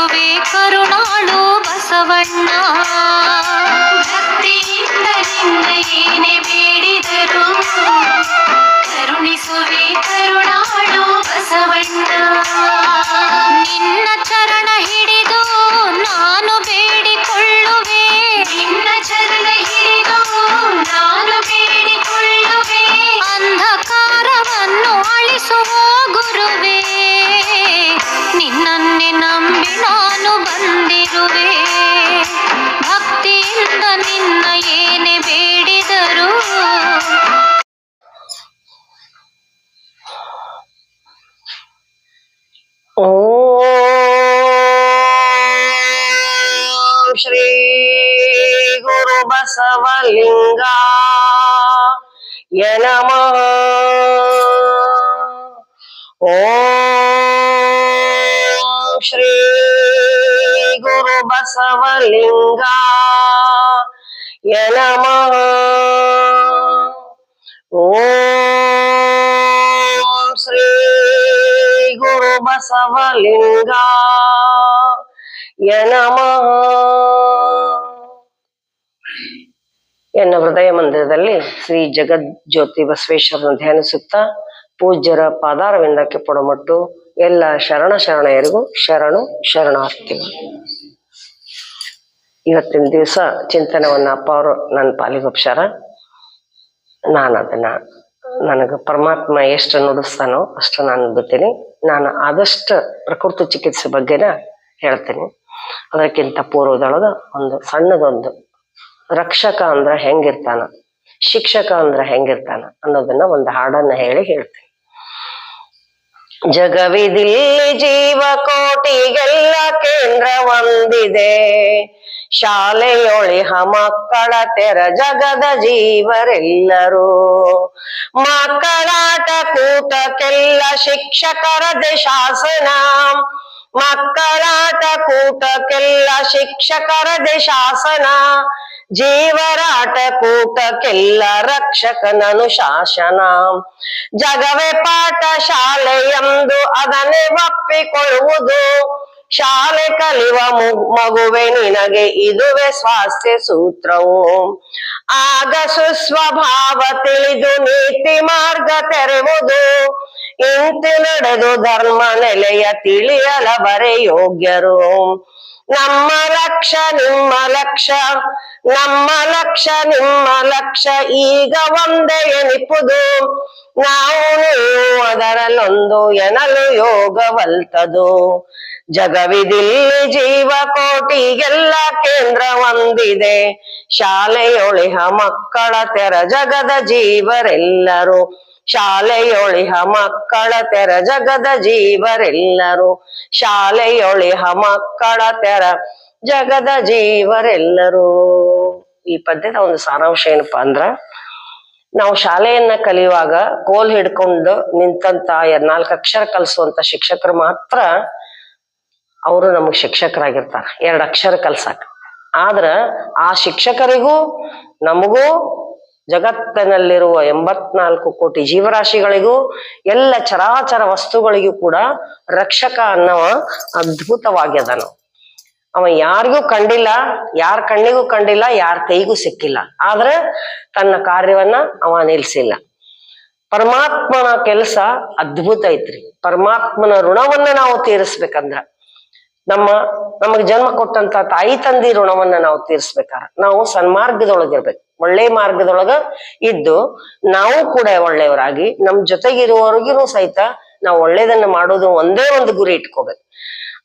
ಕರುಣಿಸುವೆ ಕರುಣಾಳು ಬಸವಣ್ಣ. ಭಕ್ತಿಯಿಂದ ನಿನ್ನ ಏನೇ ಬೇಡಿದರು ಕರುಣಿಸುವೆ ಕರುಣಾಳು ಬಸವಣ್ಣ. ನಿನ್ನ ಚರಣ ಹಿಡಿದು ನಾನು ಬೇಡಿಕೊಳ್ಳುವೆ, ನಿನ್ನ ಚರಣ ಹಿಡಿದು ನಾನು ಬೇಡಿಕೊಳ್ಳುವೆ. ಅಂಧಕಾರವನ್ನು ಅಳಿಸುವ ಗುರುವೇ, ನಿನ್ನನ್ನೇ ನಂಬಿ ನಾನು ಬಂದಿರುವೆ. ಭಕ್ತಿಯಿಂದ ನಿನ್ನ ಏನೇ ಬೇಡಿದರು. ಓಂ ಶ್ರೀ ಗುರು ಬಸವಲಿಂಗ ನಮಃ. ಓಂ ಶ್ರೀ ಗುರು ಬಸವಲಿಂಗ ನಮಃ. ಓಂ ಶ್ರೀ ಗುರು ಬಸವಲಿಂಗ ನಮಃ. ಎನ್ನ ಹೃದಯ ಮಂದಿರದಲ್ಲಿ ಶ್ರೀ ಜಗಜ್ಯೋತಿ ಬಸವೇಶ್ವರನ ಧ್ಯಾನಿಸುತ್ತಾ ಪೂಜ್ಯರ ಪಾದಾರವಿಂದಕ್ಕೆ ಪೊಡಮಟ್ಟು ಎಲ್ಲ ಶರಣೆಯರಿಗೂ ಶರಣು ಶರಣಾರ್ಥಿಗಳು. ಇವತ್ತಿನ ದಿವಸ ಚಿಂತನವನ್ನ ಅಪ್ಪ ಅವರು ನನ್ನ ಪಾಲಿಗೆ ಒಪ್ಸ್ಯಾರ. ನಾನು ಅದನ್ನ ನನಗೆ ಪರಮಾತ್ಮ ಎಷ್ಟು ನುಡಿಸ್ತಾನೋ ಅಷ್ಟು ನಾನು ನುಡಿತೀನಿ. ನಾನು ಆದಷ್ಟು ಪ್ರಕೃತಿ ಚಿಕಿತ್ಸೆ ಬಗ್ಗೆನ ಹೇಳ್ತೀನಿ. ಅದಕ್ಕಿಂತ ಪೂರ್ವದೊಳಗ ಒಂದು ಸಣ್ಣದೊಂದು ರಕ್ಷಕ ಅಂದ್ರ ಹೆಂಗಿರ್ತಾನ, ಶಿಕ್ಷಕ ಅಂದ್ರ ಹೆಂಗಿರ್ತಾನ ಅನ್ನೋದನ್ನ ಒಂದು ಹಾಡನ್ನ ಹೇಳ್ತೀನಿ. ಜಗವಿದಿಲ್ಲಿ ಜೀವಕೋಟಿಗೆಲ್ಲ ಕೇಂದ್ರ ಒಂದಿದೆ, ಶಾಲೆಯೊಳಿಹ ಮಕ್ಕಳ ತೆರ ಜಗದ ಜೀವರೆಲ್ಲರೂ. ಮಕ್ಕಳಾಟ ಕೂಟಕ್ಕೆಲ್ಲ ಶಿಕ್ಷಕರದೆ ಶಾಸನ, ಮಕ್ಕಳಾಟ ಕೂಟಕ್ಕೆಲ್ಲ ಶಿಕ್ಷಕರದೆ ಶಾಸನ. ಜೀವರಾಟ ಕೂಟಕ್ಕೆಲ್ಲ ರಕ್ಷಕನನು ಶಾಸನ. ಜಗವೇ ಪಾಠ ಶಾಲೆ ಎಂದು ಅದನ್ನೇ ಒಪ್ಪಿಕೊಳ್ಳುವುದು. ಶಾಲೆ ಕಲಿಯುವ ಮಗುವೆ ನಿನಗೆ ಇದುವೇ ಸ್ವಾಸ್ಥ್ಯ ಸೂತ್ರವು. ಆಗ ಸುಸ್ವಭಾವ ತಿಳಿದು ನೀತಿ ಮಾರ್ಗ ತೆರೆವುದು. ಇಂತಿ ನಡೆದು ಧರ್ಮ ನೆಲೆಯ ತಿಳಿಯಲ ಬರೆ ಯೋಗ್ಯರು. ನಮ್ಮ ಲಕ್ಷ್ಯ ನಿಮ್ಮ ಲಕ್ಷ್ಯ, ನಮ್ಮ ಲಕ್ಷ್ಯ ನಿಮ್ಮ ಲಕ್ಷ್ಯ ಈಗ ಒಂದೇ ಎನಿಪುದು. ನಾವು ನೀವು ಅದರಲ್ಲೊಂದು ಎನಲು ಯೋಗವಲ್ತದು. ಜಗವಿದಿಲ್ಲಿ ಜೀವಕೋಟಿಗೆಲ್ಲ ಕೇಂದ್ರ ಒಂದಿದೆ, ಶಾಲೆಯೊಳಿಹ ಮಕ್ಕಳ ತೆರ ಜಗದ ಜೀವರೆಲ್ಲರೂ. ಶಾಲೆಯೊಳಿಹ ಮಕ್ಕಳ ತೆರ ಜಗದ ಜೀವರೆಲ್ಲರೂ. ಶಾಲೆಯೊಳಿಹ ಮಕ್ಕಳ ತೆರ ಜಗದ ಜೀವರೆಲ್ಲರೂ. ಈ ಪದ್ಯದ ಒಂದು ಸಾರಾಂಶ ಏನಪ್ಪಾ ಅಂದ್ರ, ನಾವು ಶಾಲೆಯನ್ನ ಕಲಿಯುವಾಗ ಕೋಲ್ ಹಿಡ್ಕೊಂಡು ನಿಂತಂತ 4 ಅಕ್ಷರ ಕಲಿಸುವಂತ ಶಿಕ್ಷಕರು ಮಾತ್ರ ಅವರು ನಮಗ್ ಶಿಕ್ಷಕರಾಗಿರ್ತಾರ, 2 ಅಕ್ಷರ ಕಲ್ಸಾಕ. ಆದ್ರ ಆ ಶಿಕ್ಷಕರಿಗೂ ನಮಗೂ ಜಗತ್ತಿನಲ್ಲಿರುವ 84 ಕೋಟಿ ಜೀವರಾಶಿಗಳಿಗೂ ಎಲ್ಲ ಚರಾಚರ ವಸ್ತುಗಳಿಗೂ ಕೂಡ ರಕ್ಷಕ ಅನ್ನವ ಅದ್ಭುತವಾಗ್ಯದನು. ಅವ ಯಾರಿಗೂ ಕಂಡಿಲ್ಲ, ಯಾರ ಕಣ್ಣಿಗೂ ಕಂಡಿಲ್ಲ, ಯಾರ ಕೈಗೂ ಸಿಕ್ಕಿಲ್ಲ. ಆದ್ರೆ ತನ್ನ ಕಾರ್ಯವನ್ನ ಅವ ನಿಲ್ಸಿಲ್ಲ. ಪರಮಾತ್ಮನ ಕೆಲಸ ಅದ್ಭುತ ಐತ್ರಿ. ಪರಮಾತ್ಮನ ಋಣವನ್ನ ನಾವು ತೀರಿಸ್ಬೇಕಂದ್ರ, ನಮಗ್ ಜನ್ಮ ಕೊಟ್ಟಂತ ತಾಯಿ ತಂದಿ ಋಣವನ್ನ ನಾವು ತೀರಿಸ್ಬೇಕಾರ ನಾವು ಸನ್ಮಾರ್ಗದೊಳಗಿರ್ಬೇಕು. ಒಳ್ಳೆ ಮಾರ್ಗದೊಳಗ ಇದ್ದು ನಾವು ಕೂಡ ಒಳ್ಳೆಯವರಾಗಿ ನಮ್ ಜೊತೆಗಿರುವವರಿಗೂ ಸಹಿತ ನಾವು ಒಳ್ಳೇದನ್ನ ಮಾಡೋದು ಒಂದೇ ಒಂದು ಗುರಿ ಇಟ್ಕೋಬೇಕು.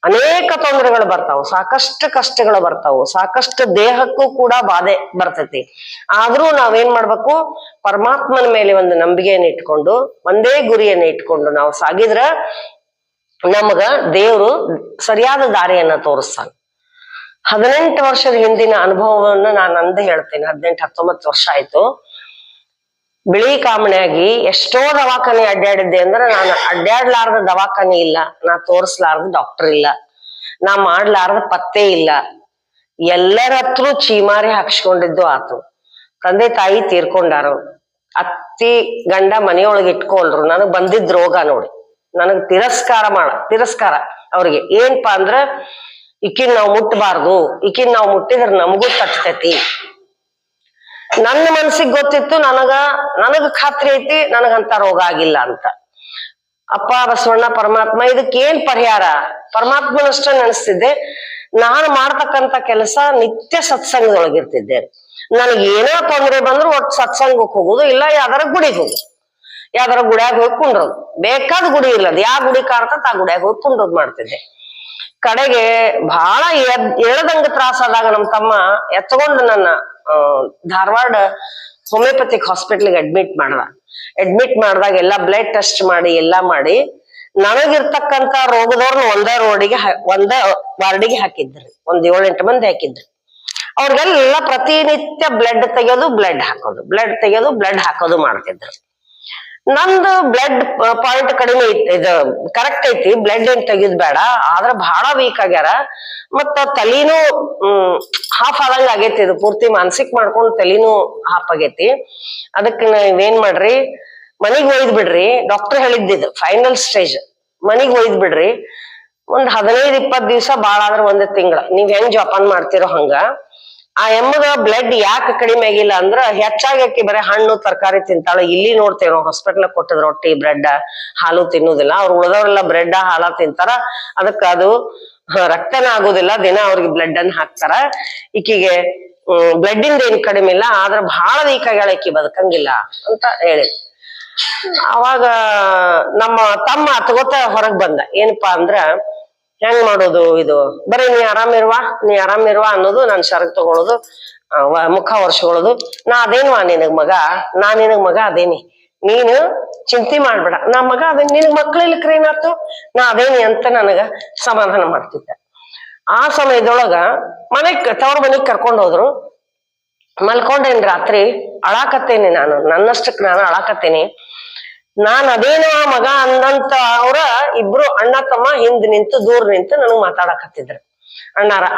ಅನೇಕ ತೊಂದರೆಗಳು ಬರ್ತಾವು, ಸಾಕಷ್ಟು ಕಷ್ಟಗಳು ಬರ್ತಾವು, ಸಾಕಷ್ಟು ದೇಹಕ್ಕೂ ಕೂಡ ಬಾಧೆ ಬರ್ತೈತಿ. ಆದ್ರೂ ನಾವೇನ್ ಮಾಡ್ಬೇಕು, ಪರಮಾತ್ಮನ ಮೇಲೆ ಒಂದು ನಂಬಿಕೆಯನ್ನು ಇಟ್ಕೊಂಡು ಒಂದೇ ಗುರಿಯನ್ನ ಇಟ್ಕೊಂಡು ನಾವು ಸಾಗಿದ್ರ ನಮಗ ದೇವ್ರು ಸರಿಯಾದ ದಾರಿಯನ್ನ ತೋರಿಸ್ತಾನ. 18 ವರ್ಷದ ಹಿಂದಿನ ಅನುಭವವನ್ನ ನಾನು ಅಂದ ಹೇಳ್ತೇನೆ. 18-19 ವರ್ಷ ಆಯ್ತು. ಬಿಳಿ ಕಾಮಣಿಯಾಗಿ ಎಷ್ಟೋ ದವಾಖಾನೆ ಅಡ್ಡಾಡಿದ್ದೆ ಅಂದ್ರೆ, ನಾನು ಅಡ್ಡಾಡ್ಲಾರ್ದ ದವಾಖಾನೆ ಇಲ್ಲ, ನಾ ತೋರಿಸ್ಲಾರ್ದ ಡಾಕ್ಟರ್ ಇಲ್ಲ, ನಾ ಮಾಡ್ಲಾರ್ದ ಪತ್ತೆ ಇಲ್ಲ. ಎಲ್ಲರ ಹತ್ರ ಚೀಮಾರಿ ಹಾಕ್ಸ್ಕೊಂಡಿದ್ದು ಆತು. ತಂದೆ ತಾಯಿ ತೀರ್ಕೊಂಡಾರು, ಅತ್ತಿ ಗಂಡ ಮನೆಯೊಳಗೆ ಇಟ್ಕೊಳ್ರು. ನನಗ್ ಬಂದಿದ್ ರೋಗ ನೋಡಿ, ನನಗ್ ತಿರಸ್ಕಾರ ಅವ್ರಿಗೆ ಏನಪ್ಪಾ ಅಂದ್ರ ಈಕಿನ್ ನಾವ್ ಮುಟ್ಟಬಾರ್ದು, ಈಕಿನ್ ನಾವ್ ಮುಟ್ಟಿದ್ರ ನಮಗೂ ತಟ್ತೈತಿ. ನನ್ನ ಮನ್ಸಿಗೆ ಗೊತ್ತಿತ್ತು, ನನಗ ಖಾತ್ರಿ ಐತಿ ನನಗಂತ ರೋಗ ಆಗಿಲ್ಲ ಅಂತ. ಅಪ್ಪ ಬಸವಣ್ಣ ಪರಮಾತ್ಮ ಇದಕ್ಕೇನ್ ಪರಿಹಾರ? ಪರಮಾತ್ಮನಷ್ಟ ನೆನೆಸ್ತಿದ್ದೆ. ನಾನು ಮಾಡ್ತಕ್ಕಂತ ಕೆಲಸ ನಿತ್ಯ ಸತ್ಸಂಗದೊಳಗಿರ್ತಿದ್ದೆ. ನನಗೆ ಏನೋ ತೊಂದರೆ ಬಂದ್ರು ಒಟ್ಟು ಸತ್ಸಂಗಕ್ಕೆ ಹೋಗುದು, ಇಲ್ಲ ಯಾವ್ದಾರ ಗುಡಿಗೆ ಹೋಗುದು, ಯಾವ್ದಾರ ಗುಡಿಯಾಗ ಹೋಗಿ ಕುಂಡ್ರೋದು. ಬೇಕಾದ ಗುಡಿ ಇಲ್ಲದ ಯಾವ ಗುಡಿ ಕಾಡ್ತತ್ ಆ ಗುಡಿಯಾಗ ಹೋಗಿ ಕುಂಡ್ರೋದ್ ಮಾಡ್ತಿದ್ದೆ. ಕಡೆಗೆ ಬಹಳ ಎಳದಂಗ ತ್ರಾಸಾದಾಗ ನಮ್ ತಮ್ಮ ಎತ್ಕೊಂಡು ನನ್ನ ಧಾರವಾಡ ಹೋಮಿಯೋಪತಿಕ್ ಹಾಸ್ಪಿಟ್ಲಿಗೆ ಅಡ್ಮಿಟ್ ಮಾಡಿದಾಗ ಎಲ್ಲಾ ಬ್ಲಡ್ ಟೆಸ್ಟ್ ಮಾಡಿ ಎಲ್ಲಾ ಮಾಡಿ ನನಗಿರ್ತಕ್ಕಂತ ರೋಗದವ್ರನ್ನ ಒಂದೇ ವಾರ್ಡಿಗೆ ಹಾಕಿದ್ರಿ. 7-8 ಮಂದಿ ಹಾಕಿದ್ರಿ. ಅವ್ರಿಗೆಲ್ಲ ಪ್ರತಿನಿತ್ಯ ಬ್ಲಡ್ ತೆಗೆಯೋದು ಬ್ಲಡ್ ಹಾಕೋದು ಮಾಡ್ತಿದ್ರು. ನಂದು ಬ್ಲಡ್ ಪಾಯಿಂಟ್ ಕಡಿಮೆ ಐತಿ, ಇದು ಕರೆಕ್ಟ್ ಐತಿ, ಬ್ಲಡ್ ಏನ್ ತೆಗಿದ್ ಬೇಡ, ಆದ್ರ ಬಹಳ ವೀಕ್ ಆಗ್ಯಾರ. ಮತ್ತ ತಲಿನೂ ಹಾಫ್ ಆದಂಗ ಆಗೈತಿ, ಇದು ಪೂರ್ತಿ ಮಾನಸಿಕ ಮಾಡ್ಕೊಂಡು ತಲಿನೂ ಹಾಫ್ ಆಗೈತಿ. ಅದಕ್ಕೆ ನೀವೇನ್ ಮಾಡ್ರಿ, ಮನಿಗ್ ಒಯ್ದ್ ಬಿಡ್ರಿ. ಡಾಕ್ಟರ್ ಹೇಳಿದ್ದಿದ್ದು ಫೈನಲ್ ಸ್ಟೇಜ್, ಮನಿಗ್ ಒಯ್ದ್ ಬಿಡ್ರಿ. ಒಂದ್ 15-20 ದಿವ್ಸ ಬಾಳ ಆದ್ರ 1 ತಿಂಗಳ ನೀವ್ ಹೆಂಗ್ ಜೋಪಾನ ಮಾಡ್ತಿರೋ ಹಂಗ. ಆ ಎಮ್ಮಗ ಬ್ಲಡ್ ಯಾಕೆ ಕಡಿಮೆ ಆಗಿಲ್ಲ ಅಂದ್ರ ಹೆಚ್ಚಾಗಿ ಆಕಿ ಬರೀ ಹಣ್ಣು ತರಕಾರಿ ತಿಂತಾಳ. ಇಲ್ಲಿ ನೋಡ್ತೇವೆ ನಾವು ಹಾಸ್ಪಿಟ್ಲ್ ಕೊಟ್ಟಿದ್ ರೊಟ್ಟಿ ಬ್ರೆಡ್ ಹಾಲು ತಿನ್ನುದಿಲ್ಲ. ಅವ್ರು ಉಳಿದವ್ರೆಲ್ಲ ಬ್ರೆಡ್ ಹಾಲ ತಿಂತಾರ, ಅದಕ್ಕ ಅದು ರಕ್ತನ ಆಗುದಿಲ್ಲ. ದಿನ ಅವ್ರಿಗೆ ಬ್ಲಡ್ ಅನ್ನ ಹಾಕ್ತಾರ. ಈಕಿಗೆ ಬ್ಲಡ್ ಇಂದ ಏನ್ ಕಡಿಮೆ ಇಲ್ಲ, ಆದ್ರ ಬಹಳ ವೀಕ್ ಆಗ್ಯಾಳ, ಈಕಿ ಬದುಕಂಗಿಲ್ಲ ಅಂತ ಹೇಳಿ. ಅವಾಗ ನಮ್ಮ ತಮ್ಮ ತಗೋತ ಹೊರಗ್ ಬಂದ. ಏನಪ್ಪಾ ಅಂದ್ರ ಹೆಂಗ್ ಮಾಡೋದು ಇದು, ಬರೀ ನೀ ಆರಾಮಿರುವ ಅನ್ನೋದು ನನ್ ಶರಗ್ ತಗೊಳೋದು, ಮುಖ ವರ್ಷಗಳೋದು. ನಾ ಅದೇನ್ವಾ ನಿನಗ್ ಮಗ ಅದೇನಿ, ನೀನು ಚಿಂತೆ ಮಾಡ್ಬೇಡ, ನಾ ಮಗ ಅದೇನಿ, ನಿನಗ್ ಮಕ್ಳಿಲ್ಕ್ರ ಏನಾತು, ನಾ ಅದೇನಿ ಅಂತ ನನಗ ಸಮಾಧಾನ ಮಾಡ್ತಿದ್ದ. ಆ ಸಮಯದೊಳಗ ತವ್ರ ಮನೆಗ್ ಕರ್ಕೊಂಡ್ ಹೋದ್ರು. ಮಲ್ಕೊಂಡೇನ್ ರಾತ್ರಿ ಅಳಾಕತ್ತೇನಿ, ನನ್ನಷ್ಟಕ್ ನಾನು ಅಳಾಕತ್ತೇನಿ. ನಾನ್ ಅದೇನೋ ಮಗ ಅಂದಂತ ಅವ್ರ ಇಬ್ರು ಅಣ್ಣ ತಮ್ಮ ಹಿಂದ್ ನಿಂತು ದೂರ ನಿಂತು ನನಗ್ ಮಾತಾಡಕತ್ತಿದ್ರು.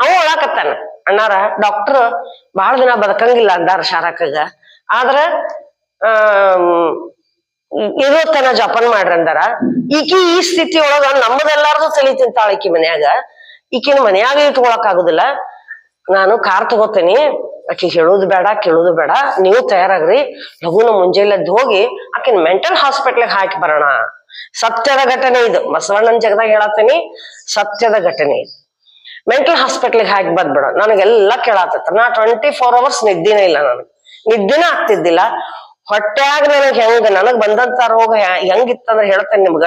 ಅವ ಒಳಕತ್ತಾನ, ಅಣ್ಣಾರ ಡಾಕ್ಟರ್ ಬಹಳ ದಿನ ಬದುಕಂಗಿಲ್ಲ ಅಂದಾರ ಶಾರಕಗ, ಆದ್ರ ಇರೋ ತನ ಜಪಾನ್ ಮಾಡ್ರಿ ಅಂದಾರ. ಈಕಿ ಈ ಸ್ಥಿತಿ ಒಳಗ ನಮ್ಮದೆಲ್ಲಾರ್ದು ತಲಿ ತಿಂತಾಳ ಈಕಿ ಮನ್ಯಾಗ, ಈಕಿನ ಮನ್ಯಾಗ ಇಟ್ಕೊಳಕ್ ಆಗುದಿಲ್ಲ. ನಾನು ಕಾರ್ ತಗೋತೇನಿ, ಆಕಿ ಹೇಳುದು ಬೇಡ ಕೇಳುದು ಬೇಡ, ನೀವು ತಯಾರಾಗ್ರಿ, ಲಘುನ ಮುಂಜಾನೆದ್ದು ಹೋಗಿ ಆಕಿನ ಮೆಂಟಲ್ ಹಾಸ್ಪಿಟ್ಲಿಗೆ ಹಾಕಿ ಬರೋಣ. ಸತ್ಯದ ಘಟನೆ ಇದು, ಬಸವಣ್ಣನ ಜಗದಾಗ ಹೇಳತ್ತೇನಿ, ಸತ್ಯದ ಘಟನೆ ಇದು. ಮೆಂಟಲ್ ಹಾಸ್ಪಿಟ್ಲಿಗೆ ಹಾಕಿ ಬಂದ್ಬಿಡ. ನನಗೆಲ್ಲಾ ಕೇಳಾತೈತ. ನಾ 24 hours ನಿದ್ದಿನೇ ಇಲ್ಲ, ನಿದ್ದಿನ ಆಗ್ತಿದ್ದಿಲ್ಲ. ಹೊಟ್ಟ್ಯಾಗ ನನಗ್ ಬಂದಂತ ರೋಗ ಹೆಂಗಿತ್ತಂದ್ರ ಹೇಳ್ತೇನೆ ನಿಮ್ಗ.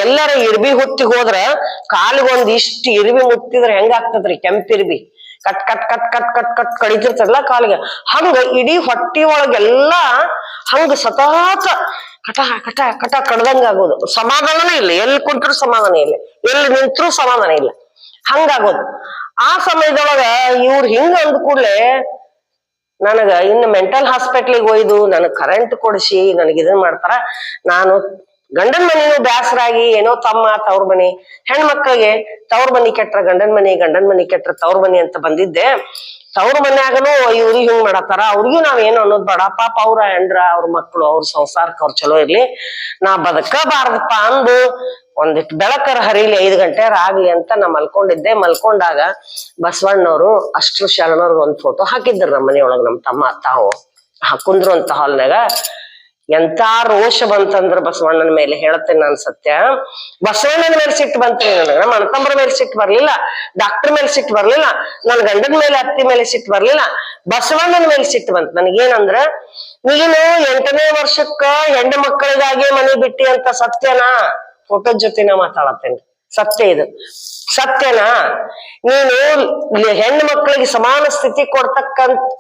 ಎಲ್ಲಾರ ಇರ್ಬಿ ಹುತ್ತಿಗೆ ಹೋದ್ರ ಕಾಲಿಗೊಂದ್ ಇಷ್ಟ್ ಇರ್ಬಿ ಮುತ್ತಿದ್ರ ಹೆಂಗ ಆಗ್ತದ್ರಿ, ಕೆಂಪಿರ್ಬಿ ಕಟ್ ಕಟ್ ಕಟ್ ಕಟ್ ಕಟ್ ಕಟ್ ಕಡಿತಿರ್ತದಲ್ಲ ಕಾಲಿಗೆ, ಹಂಗ ಇಡೀ ಹೊಟ್ಟಿ ಒಳಗೆಲ್ಲಾ ಹಂಗ ಸತತ ಕಟ ಕಟ ಕಟ ಕಡ್ದಂಗ ಆಗೋದು. ಸಮಾಧಾನನೇ ಇಲ್ಲ, ಎಲ್ಲಿ ಕುಂತ್ರು ಸಮಾಧಾನ ಇಲ್ಲ, ಎಲ್ಲಿ ನಿಂತ್ರು ಸಮಾಧಾನ ಇಲ್ಲ, ಹಂಗಾಗೋದು. ಆ ಸಮಯದೊಳಗ ಇವ್ರು ಹಿಂಗ ಅಂದ ಕೂಡ್ಲೆ ನನಗ ಇನ್ನು ಮೆಂಟಲ್ ಹಾಸ್ಪಿಟ್ಲಿಗೆ ಒಯ್ದು ನನಗ್ ಕರೆಂಟ್ ಕೊಡಿಸಿ ನನಗ್ ಇದನ್ ಮಾಡ್ತಾರ. ನಾನು ಗಂಡನ ಮನಿನೂ ಬ್ಯಾಸರಾಗಿ ಏನೋ ತಮ್ಮ ತವ್ರ ಮನಿ, ಹೆಣ್ಮಕ್ಳಿಗೆ ತವ್ರ ಮನಿ ಕೆಟ್ರ ಗಂಡನ ಮನಿ ಕೆಟ್ರ ತವ್ರ ಮನಿ ಅಂತ ಬಂದಿದ್ದೆ. ತವ್ರ ಮನ್ಯಾಗನು ಇವ್ರಿಗೆ ಹಿಂಗ್ ಮಾಡತ್ತಾರ, ಅವ್ರಿಗೂ ನಾವ್ ಏನು ಅನ್ನೋದ್ ಬೇಡ, ಪಾಪ ಅವ್ರ ಹೆಂಡ್ರ ಅವ್ರ ಮಕ್ಳು ಅವ್ರ ಸಂಸಾರಕ್ಕೆ ಅವ್ರ ಚಲೋ ಇರ್ಲಿ, ನಾ ಬದುಕಬಾರ್ದಪ್ಪ ಅಂದು ಒಂದಿಟ್ಟು ಬೆಳಕರ ಹರಿಲಿ 5 ಗಂಟೆ ಆಗ್ಲಿ ಅಂತ ನಾ ಮಲ್ಕೊಂಡಿದ್ದೆ. ಮಲ್ಕೊಂಡಾಗ ಬಸವಣ್ಣವ್ರು ಅಷ್ಟ್ರು ಶರಣವ್ರಿಗೆ ಒಂದ್ ಫೋಟೋ ಹಾಕಿದ್ರು ನಮ್ಮ ಮನೆಯೊಳಗ. ನಮ್ ತಮ್ಮ ತಾವು ಹಾಕುಂದ್ರು ಅಂತ ಹಾಲ್ನಾಗ. ಎಂತ ರೋಷ ಬಂತಂದ್ರ ಬಸವಣ್ಣನ ಮೇಲೆ ಹೇಳ್ತೇನೆ ನಾನು ಸತ್ಯ. ಬಸವಣ್ಣನ ಮೇಲೆ ಸಿಟ್ಟು ಬಂತೀನಿ ನನಗ, ನಮ್ಮ ಅಣ್ಣತಮ್ಮರ ಮೇಲೆ ಸಿಟ್ಟು ಬರ್ಲಿಲ್ಲ, ಡಾಕ್ಟರ್ ಮೇಲೆ ಸಿಟ್ಟು ಬರ್ಲಿಲ್ಲ, ನನ್ ಗಂಡನ ಮೇಲೆ ಅತ್ತಿ ಮೇಲೆ ಸಿಟ್ಟು ಬರ್ಲಿಲ್ಲ, ಬಸವಣ್ಣನ ಮೇಲೆ ಸಿಟ್ಟು ಬಂತ. ನನಗೇನಂದ್ರ, ನೀನು 8ನೇ ವರ್ಷಕ್ಕ ಹೆಣ್ಣು ಮಕ್ಕಳಿಗಾಗಿ ಮನೆ ಬಿಟ್ಟಿ ಅಂತ ಸತ್ಯನಾ? ಫೋಟೋದ ಜೊತೆ ನಾ ಮಾತಾಡತ್ತೇನೆ, ಸತ್ಯ ಇದು, ಸತ್ಯನಾ? ನೀನು ಹೆಣ್ಣು ಮಕ್ಕಳಿಗೆ ಸಮಾನ ಸ್ಥಿತಿ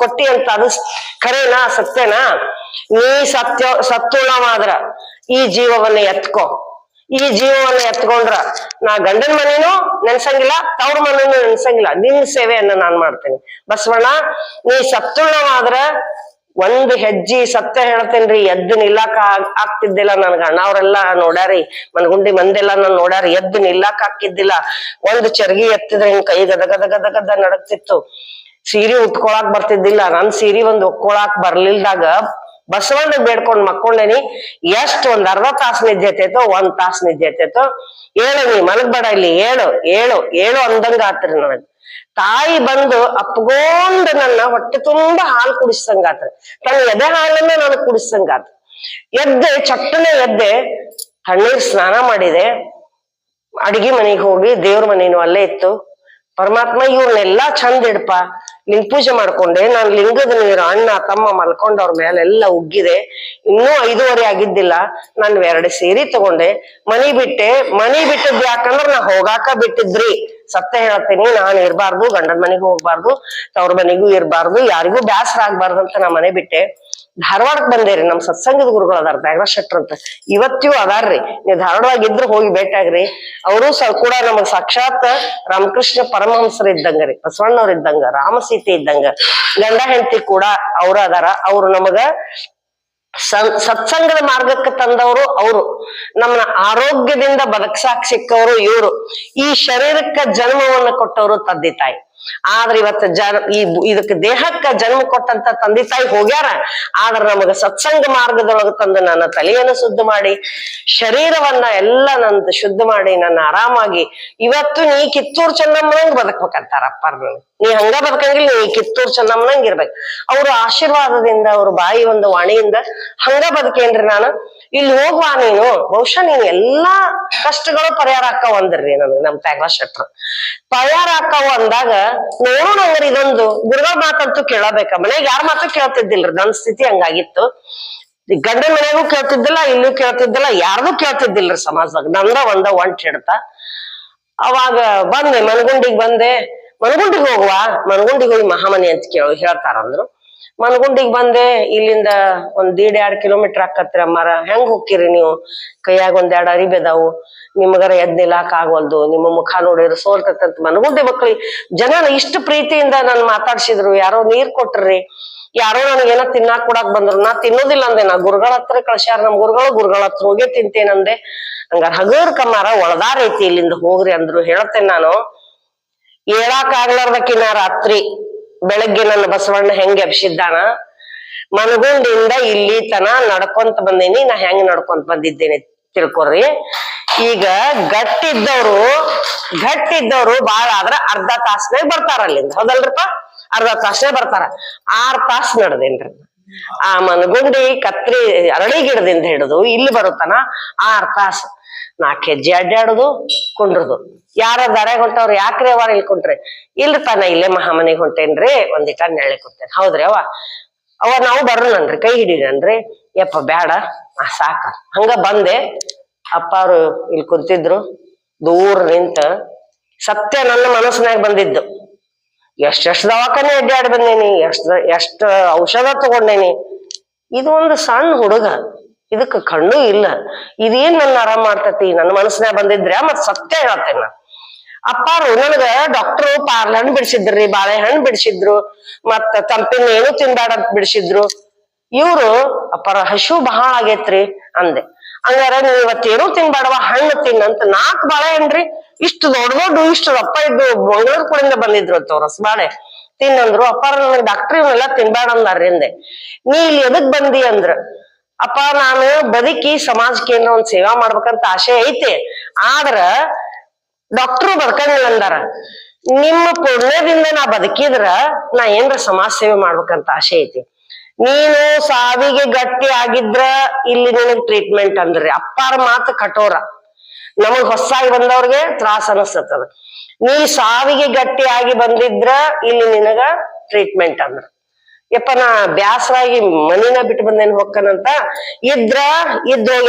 ಕೊಟ್ಟಿ ಅಂತ ಅದು ಖರೇನಾ, ಸತ್ಯನಾ? ನೀ ಸತ್ತುಳವಾದ್ರ ಈ ಜೀವವನ್ನ ಎತ್ಕೋ, ಈ ಜೀವವನ್ನ ಎತ್ಕೊಂಡ್ರ ನಾ ಗಂಡನ ಮನೇನು ನೆನ್ಸಂಗಿಲ್ಲ, ತವ್ರ ಮನೇನು ನೆನ್ಸಂಗಿಲ್ಲ, ನಿನ್ನ ಸೇವೆಯನ್ನ ನಾನ್ ಮಾಡ್ತೇನೆ. ಬಸವಣ್ಣ, ನೀ ಸತ್ತುಳವಾದ್ರ ಒಂದು ಹೆಜ್ಜಿ ಸತ್ಯ ಹೇಳ್ತೇನ್ರಿ, ಎದ್ದು ನಿಲ್ಲಾಕ ಆಗ್ತಿದ್ದಿಲ್ಲ. ನನ್ಗ ಅಣ್ಣವ್ರೆಲ್ಲಾ ನೋಡ್ಯಾರಿ, ಮನಗುಂಡಿ ಮಂದೆಲ್ಲಾ ನಾನ್ ನೋಡ್ಯಾರಿ, ಎದ್ದು ನಿಲ್ಲಾಕ ಹಾಕಿದ್ದಿಲ್ಲ. ಒಂದ್ ಚರ್ಗಿ ಎತ್ತಿದ್ರೆ ಹಿಂಗ್ ಕೈ ಗದ ಗದ ಗದ ಗದ ನಡಕ್ತಿತ್ತು. ಸೀರೆ ಉಟ್ಕೊಳಾಕ್ ಬರ್ತಿದ್ದಿಲ್ಲ. ನನ್ ಸೀರೆ ಒಂದ್ ಒಕ್ಕೊಳಾಕ್ ಬರ್ಲಿಲ್ದಾಗ ಬಸವಣ್ಣ ಬೇಡ್ಕೊಂಡ್ ಮಕ್ಕೊಂಡೇನಿ. ಒಂದ್ ಅರ್ಧ ತಾಸು ನಿದ್ದೆ ಹತ್ತೈತೋ 1 ತಾಸು ನಿದ್ದೆ ಹತ್ತೈತೋ, ಹೇಳು ನೀ ಮಲಗ್ಬೇಡ ಇಲ್ಲಿ, ಹೇಳು ಹೇಳು ಹೇಳು ಅಂದಂಗ ಆತ್ರಿ ನನಗ್. ತಾಯಿ ಬಂದು ಅಪ್ಗೊಂಡ್ ನನ್ನ ಹೊಟ್ಟೆ ತುಂಬಾ ಹಾಲು ಕುಡಿಸ್ದಂಗಾತ್ರಿ, ತನ್ನ ಎದೆ ಹಾಲನ್ನ ನನಗ್ ಕುಡಿಸ್ದಂಗಾತ. ಎದ್ದೆ, ಚಟ್ಟನೆ ಎದ್ದೆ, ತಣ್ಣೀರ್ ಸ್ನಾನ ಮಾಡಿದೆ, ಅಡಿಗೆ ಮನೆಗೆ ಹೋಗಿ, ದೇವ್ರ ಮನೇನು ಅಲ್ಲೇ ಇತ್ತು. ಪರಮಾತ್ಮ ಇವ್ರನ್ನೆಲ್ಲಾ ಚಂದ ಇಡ್ಪ, ಲಿಂಗ ಪೂಜೆ ಮಾಡ್ಕೊಂಡೆ. ನಾನ್ ಲಿಂಗದ ನೀರು ಅಣ್ಣ ತಮ್ಮ ಮಲ್ಕೊಂಡವ್ರ ಮೇಲೆಲ್ಲ ಉಗ್ಗಿದೆ. ಇನ್ನೂ 5:30 ಆಗಿದ್ದಿಲ್ಲ. ನಾನ್ 2 ಸೀರೆ ತಗೊಂಡೆ, ಮನಿ ಬಿಟ್ಟದ್ ಯಾಕಂದ್ರ ನಾ ಹೋಗಾಕ ಬಿಟ್ಟಿದ್ರಿ. ಸತ್ಯ ಹೇಳ್ತೀನಿ, ನಾನ್ ಇರ್ಬಾರ್ದು, ಗಂಡನ ಮನೆಗೂ ಹೋಗ್ಬಾರ್ದು, ತವ್ರ ಮನೆಗೂ ಇರ್ಬಾರ್ದು, ಯಾರಿಗೂ ಬ್ಯಾಸರ ಆಗ್ಬಾರ್ದು ಅಂತ ನಾ ಮನೆ ಬಿಟ್ಟೆ. ಧಾರವಾಡಕ್ ಬಂದೇರಿ. ನಮ್ ಸತ್ಸಂಗದ ಗುರುಗಳು ಅದಾರ, ತ್ಯಾಗರಾಜ್ ಶೆಟ್ರ್ ಅಂತ, ಇವತ್ತಿಗೂ ಅದಾರ್ರಿ. ನೀವು ಧಾರವಾಡವಾಗಿದ್ರು ಹೋಗಿ ಭೇಟಿಯಾಗ್ರಿ. ಅವರು ಕೂಡ ನಮಗ್ ಸಾಕ್ಷಾತ್ ರಾಮಕೃಷ್ಣ ಪರಮಹಂಸರು ಇದ್ದಂಗ ರೀ, ಬಸವಣ್ಣವ್ರ ಇದ್ದಂಗ, ರಾಮಸೀತೆ ಇದ್ದಂಗ, ಗಂಡ ಹೆಂಡತಿ ಕೂಡ ಅವ್ರ ಅದಾರ. ಅವ್ರು ನಮಗ ಸತ್ಸಂಗದ ಮಾರ್ಗಕ್ಕೆ ತಂದವರು ಅವರು, ನಮ್ಮನ್ನ ಆರೋಗ್ಯದಿಂದ ಬದುಕ್ಸಾಕ್ ಸಿಕ್ಕವರು ಇವ್ರು, ಈ ಶರೀರಕ್ಕ ಜನ್ಮವನ್ನ ಕೊಟ್ಟವರು ತಂದೆ ತಾಯಿ. ಆದ್ರೆ ಇವತ್ತು ಇದಕ್ಕೆ ದೇಹಕ್ಕ ಜನ್ಮ ಕೊಟ್ಟಂತ ತಂದೆ ತಾಯಿ ಹೋಗ್ಯಾರ. ಆದ್ರ ನಮಗ ಸತ್ಸಂಗ ಮಾರ್ಗದೊಳಗ ತಂದು ನನ್ನ ತಲೆಯನ್ನು ಶುದ್ಧ ಮಾಡಿ, ಶರೀರವನ್ನ ಎಲ್ಲ ನಂದು ಶುದ್ಧ ಮಾಡಿ, ನನ್ನ ಆರಾಮಾಗಿ ಇವತ್ತು ನೀ ಕಿತ್ತೂರ್ ಚೆನ್ನಮ್ಮನಂಗ್ ಬದುಕ್ಬೇಕಂತಾರಪ್ಪ. ನೀ ಹಂಗ ಬದುಕಂಗಿಲ್ಲ, ನೀ ಕಿತ್ತೂರ್ ಚೆನ್ನಮ್ಮನಂಗ್ ಇರ್ಬೇಕು. ಅವ್ರ ಆಶೀರ್ವಾದದಿಂದ, ಅವ್ರ ಬಾಯಿ ಒಂದು ವಾಣಿಯಿಂದ ಹಂಗ ಬದುಕೇನ್ರಿ ನಾನು. ಇಲ್ಲಿ ಹೋಗ್ವಾ ನೀನು, ಬಹುಶಃ ನೀನ್ ಎಲ್ಲಾ ಕಷ್ಟಗಳು ಪರಿಹಾರ ಆಕ್ಕವ ಅಂದ್ರಿ ನನ್ಗೆ ನಮ್ ತ್ಯಾಗರಾಜ್ ಶೆಟ್ರ್. ಪರಿಹಾರ ಆಕ್ಕವ ಅಂದಾಗ ನೋಡೋಣ ಅಂದ್ರ ಇದೊಂದು ಗುರುಗಳ ಮಾತಂತೂ ಕೇಳಬೇಕ. ಮನೆಗ್ ಯಾರ ಮಾತು ಕೇಳ್ತಿದ್ದಿಲ್ರಿ, ನನ್ ಸ್ಥಿತಿ ಹಂಗಾಗಿತ್ತು. ಗಂಡನ ಮನೆಗೂ ಕೇಳ್ತಿದ್ದಿಲ್ಲ, ಇಲ್ಲೂ ಕೇಳ್ತಿದ್ದಿಲ್ಲ, ಯಾರ್ದು ಕೇಳ್ತಿದ್ದಿಲ್ರಿ ಸಮಾಜದಾಗ. ನಂದ ಒಂಟ್ ಹಿಡ್ತ. ಅವಾಗ ಬಂದೆ, ಮನಗುಂಡಿಗೆ ಬಂದೆ. ಮನಗುಂಡಿಗೆ ಹೋಗುವ, ಮನಗುಂಡಿಗೆ ಹೋಗಿ ಮಹಾಮನಿ ಅಂತ ಹೇಳ್ತಾರಂದ್ರು. ಮನಗುಂಡಿಗೆ ಬಂದೆ. ಇಲ್ಲಿಂದ 1-2 ಕಿಲೋಮೀಟರ್ ಆಕತ್ರಿ ಅಮ್ಮಾರ. ಹೆಂಗ್ ಹೋಗ್ಕಿರಿ ನೀವು? ಕೈಯಾಗ 1-2 ಅರಿಬಿ ಅದಾವು, ನಿಮ್ಗರ ಎದ್ ನಿಲ್ಲಾಕ್ ಆಗವಲ್ದು, ನಿಮ್ಮ ಮುಖ ನೋಡಿದ್ರು ಸೋಲ್ತಂತ. ಮನಗುಂಡಿ ಮಕ್ಳಿ ಜನ ಇಷ್ಟು ಪ್ರೀತಿಯಿಂದ ನನ್ ಮಾತಾಡ್ಸಿದ್ರು. ಯಾರೋ ನೀರ್ ಕೊಟ್ರಿ, ಯಾರೋ ನನಗೇನ ತಿನ್ನಾಕ್ ಕೊಡಾಕ್ ಬಂದ್ರು. ನಾ ತಿನ್ನೋದಿಲ್ಲ ಅಂದೆ. ನಾ ಗುರುಗಳ ಹತ್ರ ಕಳ್ಸ್ಯಾರ ನಮ್ ಗುರುಗಳ ಹತ್ರ ಹೋಗೇ ತಿಂತೇನಂದೆ. ಹಂಗಾರ ಹಗರ್ ಕಮ್ಮಾರ ಒಳದಾರ ಐತಿ, ಇಲ್ಲಿಂದ ಹೋಗ್ರಿ ಅಂದ್ರು. ಹೇಳ್ತೇನೆ ನಾನು, ಹೇಳಾಕ್ ಆಗ್ಲಾರ್ದಕ್ಕಿನ ರಾತ್ರಿ ಬೆಳಗ್ಗೆ ನನ್ನ ಬಸವಣ್ಣ ಹೆಂಗ್ ಎಬ್ಸಿದ್ದಾನ. ಮನಗುಂಡಿಯಿಂದ ಇಲ್ಲಿ ತನ ನಡ್ಕೊಂತ ಬಂದೇನಿ. ನಾ ಹೆಂಗ್ ನಡ್ಕೊಂತ ಬಂದಿದ್ದೇನೆ ತಿಳ್ಕೊರಿ. ಈಗ ಗಟ್ಟಿದ್ದವ್ರು ಬಾಳ ಆದ್ರ ಅರ್ಧ ತಾಸ್ನಾಗ ಬರ್ತಾರ ಅಲ್ಲಿಂದ, ಹೌದಲ್ರಿಪ್ಪ? ಅರ್ಧ ತಾಸ್ನಾಗ ಬರ್ತಾರ. 6 ತಾಸು ನಡ್ದೇನ್ರಿ. ಆ ಮನಗುಂಡಿ ಕತ್ರಿ ಅರಳಿ ಗಿಡದಿಂದ ಹಿಡಿದು ಇಲ್ಲಿ ಬರುತ್ತಾನ 6 ತಾಸು. 4 ಹೆಜ್ಜೆ ಅಡ್ಡಾಡುದು, ಕುಂಡ್ರದು. ಯಾರ ದಾರ್ಯಾಗ ಹೊಂಟವ್ರು, ಯಾಕ್ರಿ ಅವಾರ ಇಲ್ಲಿ ಕುಂಟ್ರಿ? ಇಲ್ರಿಪ್ಪ ನಾ ಇಲ್ಲೇ ಮಹಾಮನೆಗ್ ಹೊಂಟೇನ್ರಿ, ಒಂದಿಟ ನೆಳೆ ಕೊಡ್ತೇನೆ. ಹೌದ್ರಿ ಅವ ನಾವು ಬರೋಣನ್ರಿ, ಕೈ ಹಿಡಿದನ್ರಿ. ಯಪ್ಪ ಬ್ಯಾಡ, ಸಾಕ. ಹಂಗ ಬಂದೆ. ಅಪ್ಪ ಅವ್ರು ಇಲ್ಲಿ ಕುಂತಿದ್ರು, ದೂರ ನಿಂತ. ಸತ್ಯ ನನ್ನ ಮನಸ್ಸಿನಾಗ ಬಂದಿದ್ದು, ಎಷ್ಟೆಷ್ಟು ದವಾಖಾನೆ ಅಡ್ಡಾಡಿ ಬಂದೇನಿ, ಎಷ್ಟ ಔಷಧ ತಗೊಂಡೇನಿ. ಇದು ಒಂದು ಸಣ್ಣ ಹುಡುಗ, ಇದಕ್ಕ ಕಣ್ಣು ಇಲ್ಲ, ಇದೇನ್ ನನ್ನ ಆರಾಮ್ ಮಾಡ್ತತಿ ನನ್ನ ಮನಸ್ಸಿನಾಗ ಬಂದಿದ್ರೆ. ಮತ್ ಸತ್ಯ ಹೇಳ್ತೇನೆ ನಾ. ಅಪ್ಪಾರು ನನಗ ಡಾಕ್ಟ್ರು ಪಾರ್ಲೆ ಹಣ್ಣು ಬಿಡಿಸಿದ್ರಿ, ಬಾಳೆಹಣ್ಣು ಬಿಡಿಸಿದ್ರು, ಮತ್ತ ತಂಪಿನ ಏನು ತಿನ್ಬೇಡ ಅಂತ ಬಿಡಿಸಿದ್ರು. ಇವ್ರು ಅಪ್ಪಾರ ಹಸು ಬಹಳ ಆಗೇತ್ರಿ ಅಂದೆ. ಹಂಗಾರ ನೀವ್ ಇವತ್ತೇನು ತಿನ್ಬೇಡವ, ಹಣ್ಣು ತಿನ್ನಂತ 4 ಬಾಳೆಹಣ್ಣ್ರಿ, ಇಷ್ಟು ದೊಡ್ಡ ಇಷ್ಟು ದಪ್ಪ ಇದ್ದು ಮಂಗಳೂರ್ ಕಡೆಯಿಂದ ಬಂದಿದ್ರು ಅಂತ ರಸಬಾಳೆ ತಿನ್ನಂದ್ರು. ಅಪ್ಪಾರ ನನಗ್ ಡಾಕ್ಟ್ರ್ ಇವನ್ನೆಲ್ಲಾ ತಿನ್ಬೇಡ ಅಂದಾರ್ರಿ ಅಂದೆ. ನೀ ಇಲ್ಲಿ ಎದಕ್ ಬಂದಿ ಅಂದ್ರ, ಅಪ್ಪ ನಾನು ಬದುಕಿ ಸಮಾಜಕ್ಕೆ ಏನೋ ಒಂದ್ ಸೇವಾ ಮಾಡ್ಬೇಕಂತ ಆಸೆ ಐತಿ, ಆದ್ರ ಡಾಕ್ಟ್ರು ಬದುಕಂಗಿಲ್ಲ ಅಂದಾರ. ನಿಮ್ಮ ಪುಣ್ಯದಿಂದ ನಾ ಬದುಕಿದ್ರ ನಾ ಏನ್ರ ಸಮಾಜ ಸೇವೆ ಮಾಡ್ಬೇಕಂತ ಆಸೆ ಐತಿ. ನೀನು ಸಾವಿಗೆ ಗಟ್ಟಿ ಆಗಿದ್ರ ಇಲ್ಲಿ ನಿನಗ್ ಟ್ರೀಟ್ಮೆಂಟ್ ಅಂದ್ರಿ. ಅಪ್ಪಾರ ಮಾತು ಕಠೋರ, ನಮಗ್ ಹೊಸಾಗಿ ಬಂದವ್ರಿಗೆ ತ್ರಾಸ ಅನಸ್ತದ. ನೀ ಸಾವಿಗೆ ಗಟ್ಟಿ ಆಗಿ ಬಂದಿದ್ರ ಇಲ್ಲಿ ನಿನಗ ಟ್ರೀಟ್ಮೆಂಟ್ ಅಂದ್ರ. ಯಪ್ಪ ನಾ ಬ್ಯಾಸರಾಗಿ ಮನಿನ ಬಿಟ್ಟು ಬಂದೇನ್ ಹೊಕ್ಕನಂತ. ಇದ್ರ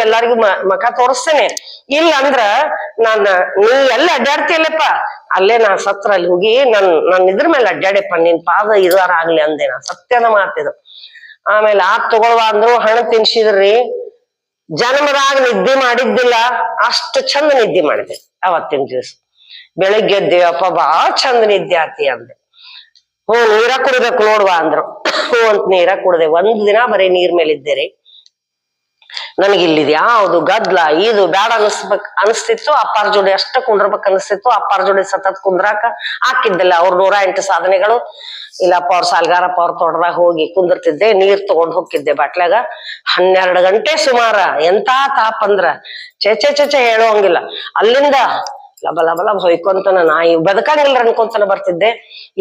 ಎಲ್ಲಾರಿಗೂ ಮಖ ತೋರಿಸ್ತೇನೆ, ಇಲ್ಲ ಅಂದ್ರ ನೀ ಎಲ್ಲ ಅಡ್ಡಾಡ್ತಿಯಲ್ಲಪ್ಪ, ಅಲ್ಲೇ ನಾ ಸತ್ರ ಅಲ್ಲಿ ಹೋಗಿ ನನ್ ಇದ್ರ ಮೇಲೆ ಅಡ್ಡಾಡಪ್ಪ, ನಿನ್ ಪಾದ ಇದಾರ ಆಗ್ಲಿ ಅಂದೆ. ನಾ ಸತ್ಯನ ಮಾತಿದು. ಆಮೇಲೆ ತಗೊಳ್ವಾ ಅಂದ್ರು. ಹಣ್ಣು ತಿನ್ಸಿದ್ರಿ. ಜನ್ಮದಾಗ ನಿದ್ದೆ ಮಾಡಿದ್ದಿಲ್ಲ, ಅಷ್ಟು ಚಂದ ನಿದ್ದೆ ಮಾಡಿದೆ ಅವತ್ತಿನ ದಿವ್ಸ. ಬೆಳಿಗ್ಗೆ ಎದ್ದೇವಪ್ಪ ಬಾಳ ಚಂದ ನಿದ್ದೆ ಆತಿ ಅಂದೆ. ನೀರ ಕುಡಿಬೇಕು ನೋಡ್ವಾ ಅಂದ್ರು. ಅಂತ ನೀರ ಕುಡ್ದೆ. 1 ದಿನ ಬರೀ ನೀರ್ ಮೇಲೆ ಇದ್ದೇರಿ. ನನಗೆ ಇಲ್ಲಿದ್ ಯಾವ್ದು ಗದ್ಲ ಇದು ಬ್ಯಾಡ ಅನಿಸ್ತಿತ್ತು. ಅಪ್ಪಾರ ಜೋಡಿ ಅಷ್ಟ ಕುಂಡ್ರಬೇಕ್ ಅನಿಸ್ತಿತ್ತು. ಅಪ್ಪಾರ ಜೋಡಿ ಸತತ್ ಕುಂದ್ರಾಕ ಹಾಕಿದ್ದಿಲ್ಲ. ಅವ್ರ 108 ಸಾಧನೆಗಳು. ಇಲ್ಲಪ್ಪ ಅವ್ರ ಸಾಲ್ಗಾರಪ್ಪ ಅವ್ರ ತೋಟದಾಗ ಹೋಗಿ ಕುಂದಿರ್ತಿದ್ದೆ, ನೀರ್ ತಗೊಂಡ್ ಹೋಗಿದ್ದೆ ಬಾಟ್ಲಾಗ. 12 ಗಂಟೆ ಸುಮಾರ. ಎಂತ ತಾಪ ಅಂದ್ರ ಚೆ ಹೇಳೋಂಗಿಲ್ಲ. ಅಲ್ಲಿಂದ ಲಬ ಲಬ ಲಬ ಹೊಯ್ಕೊಂತನ ನಾಯಿ ಬದುಕಂಗಿಲ್ರ ಅನ್ಕೊಂತನ ಬರ್ತಿದ್ದೆ.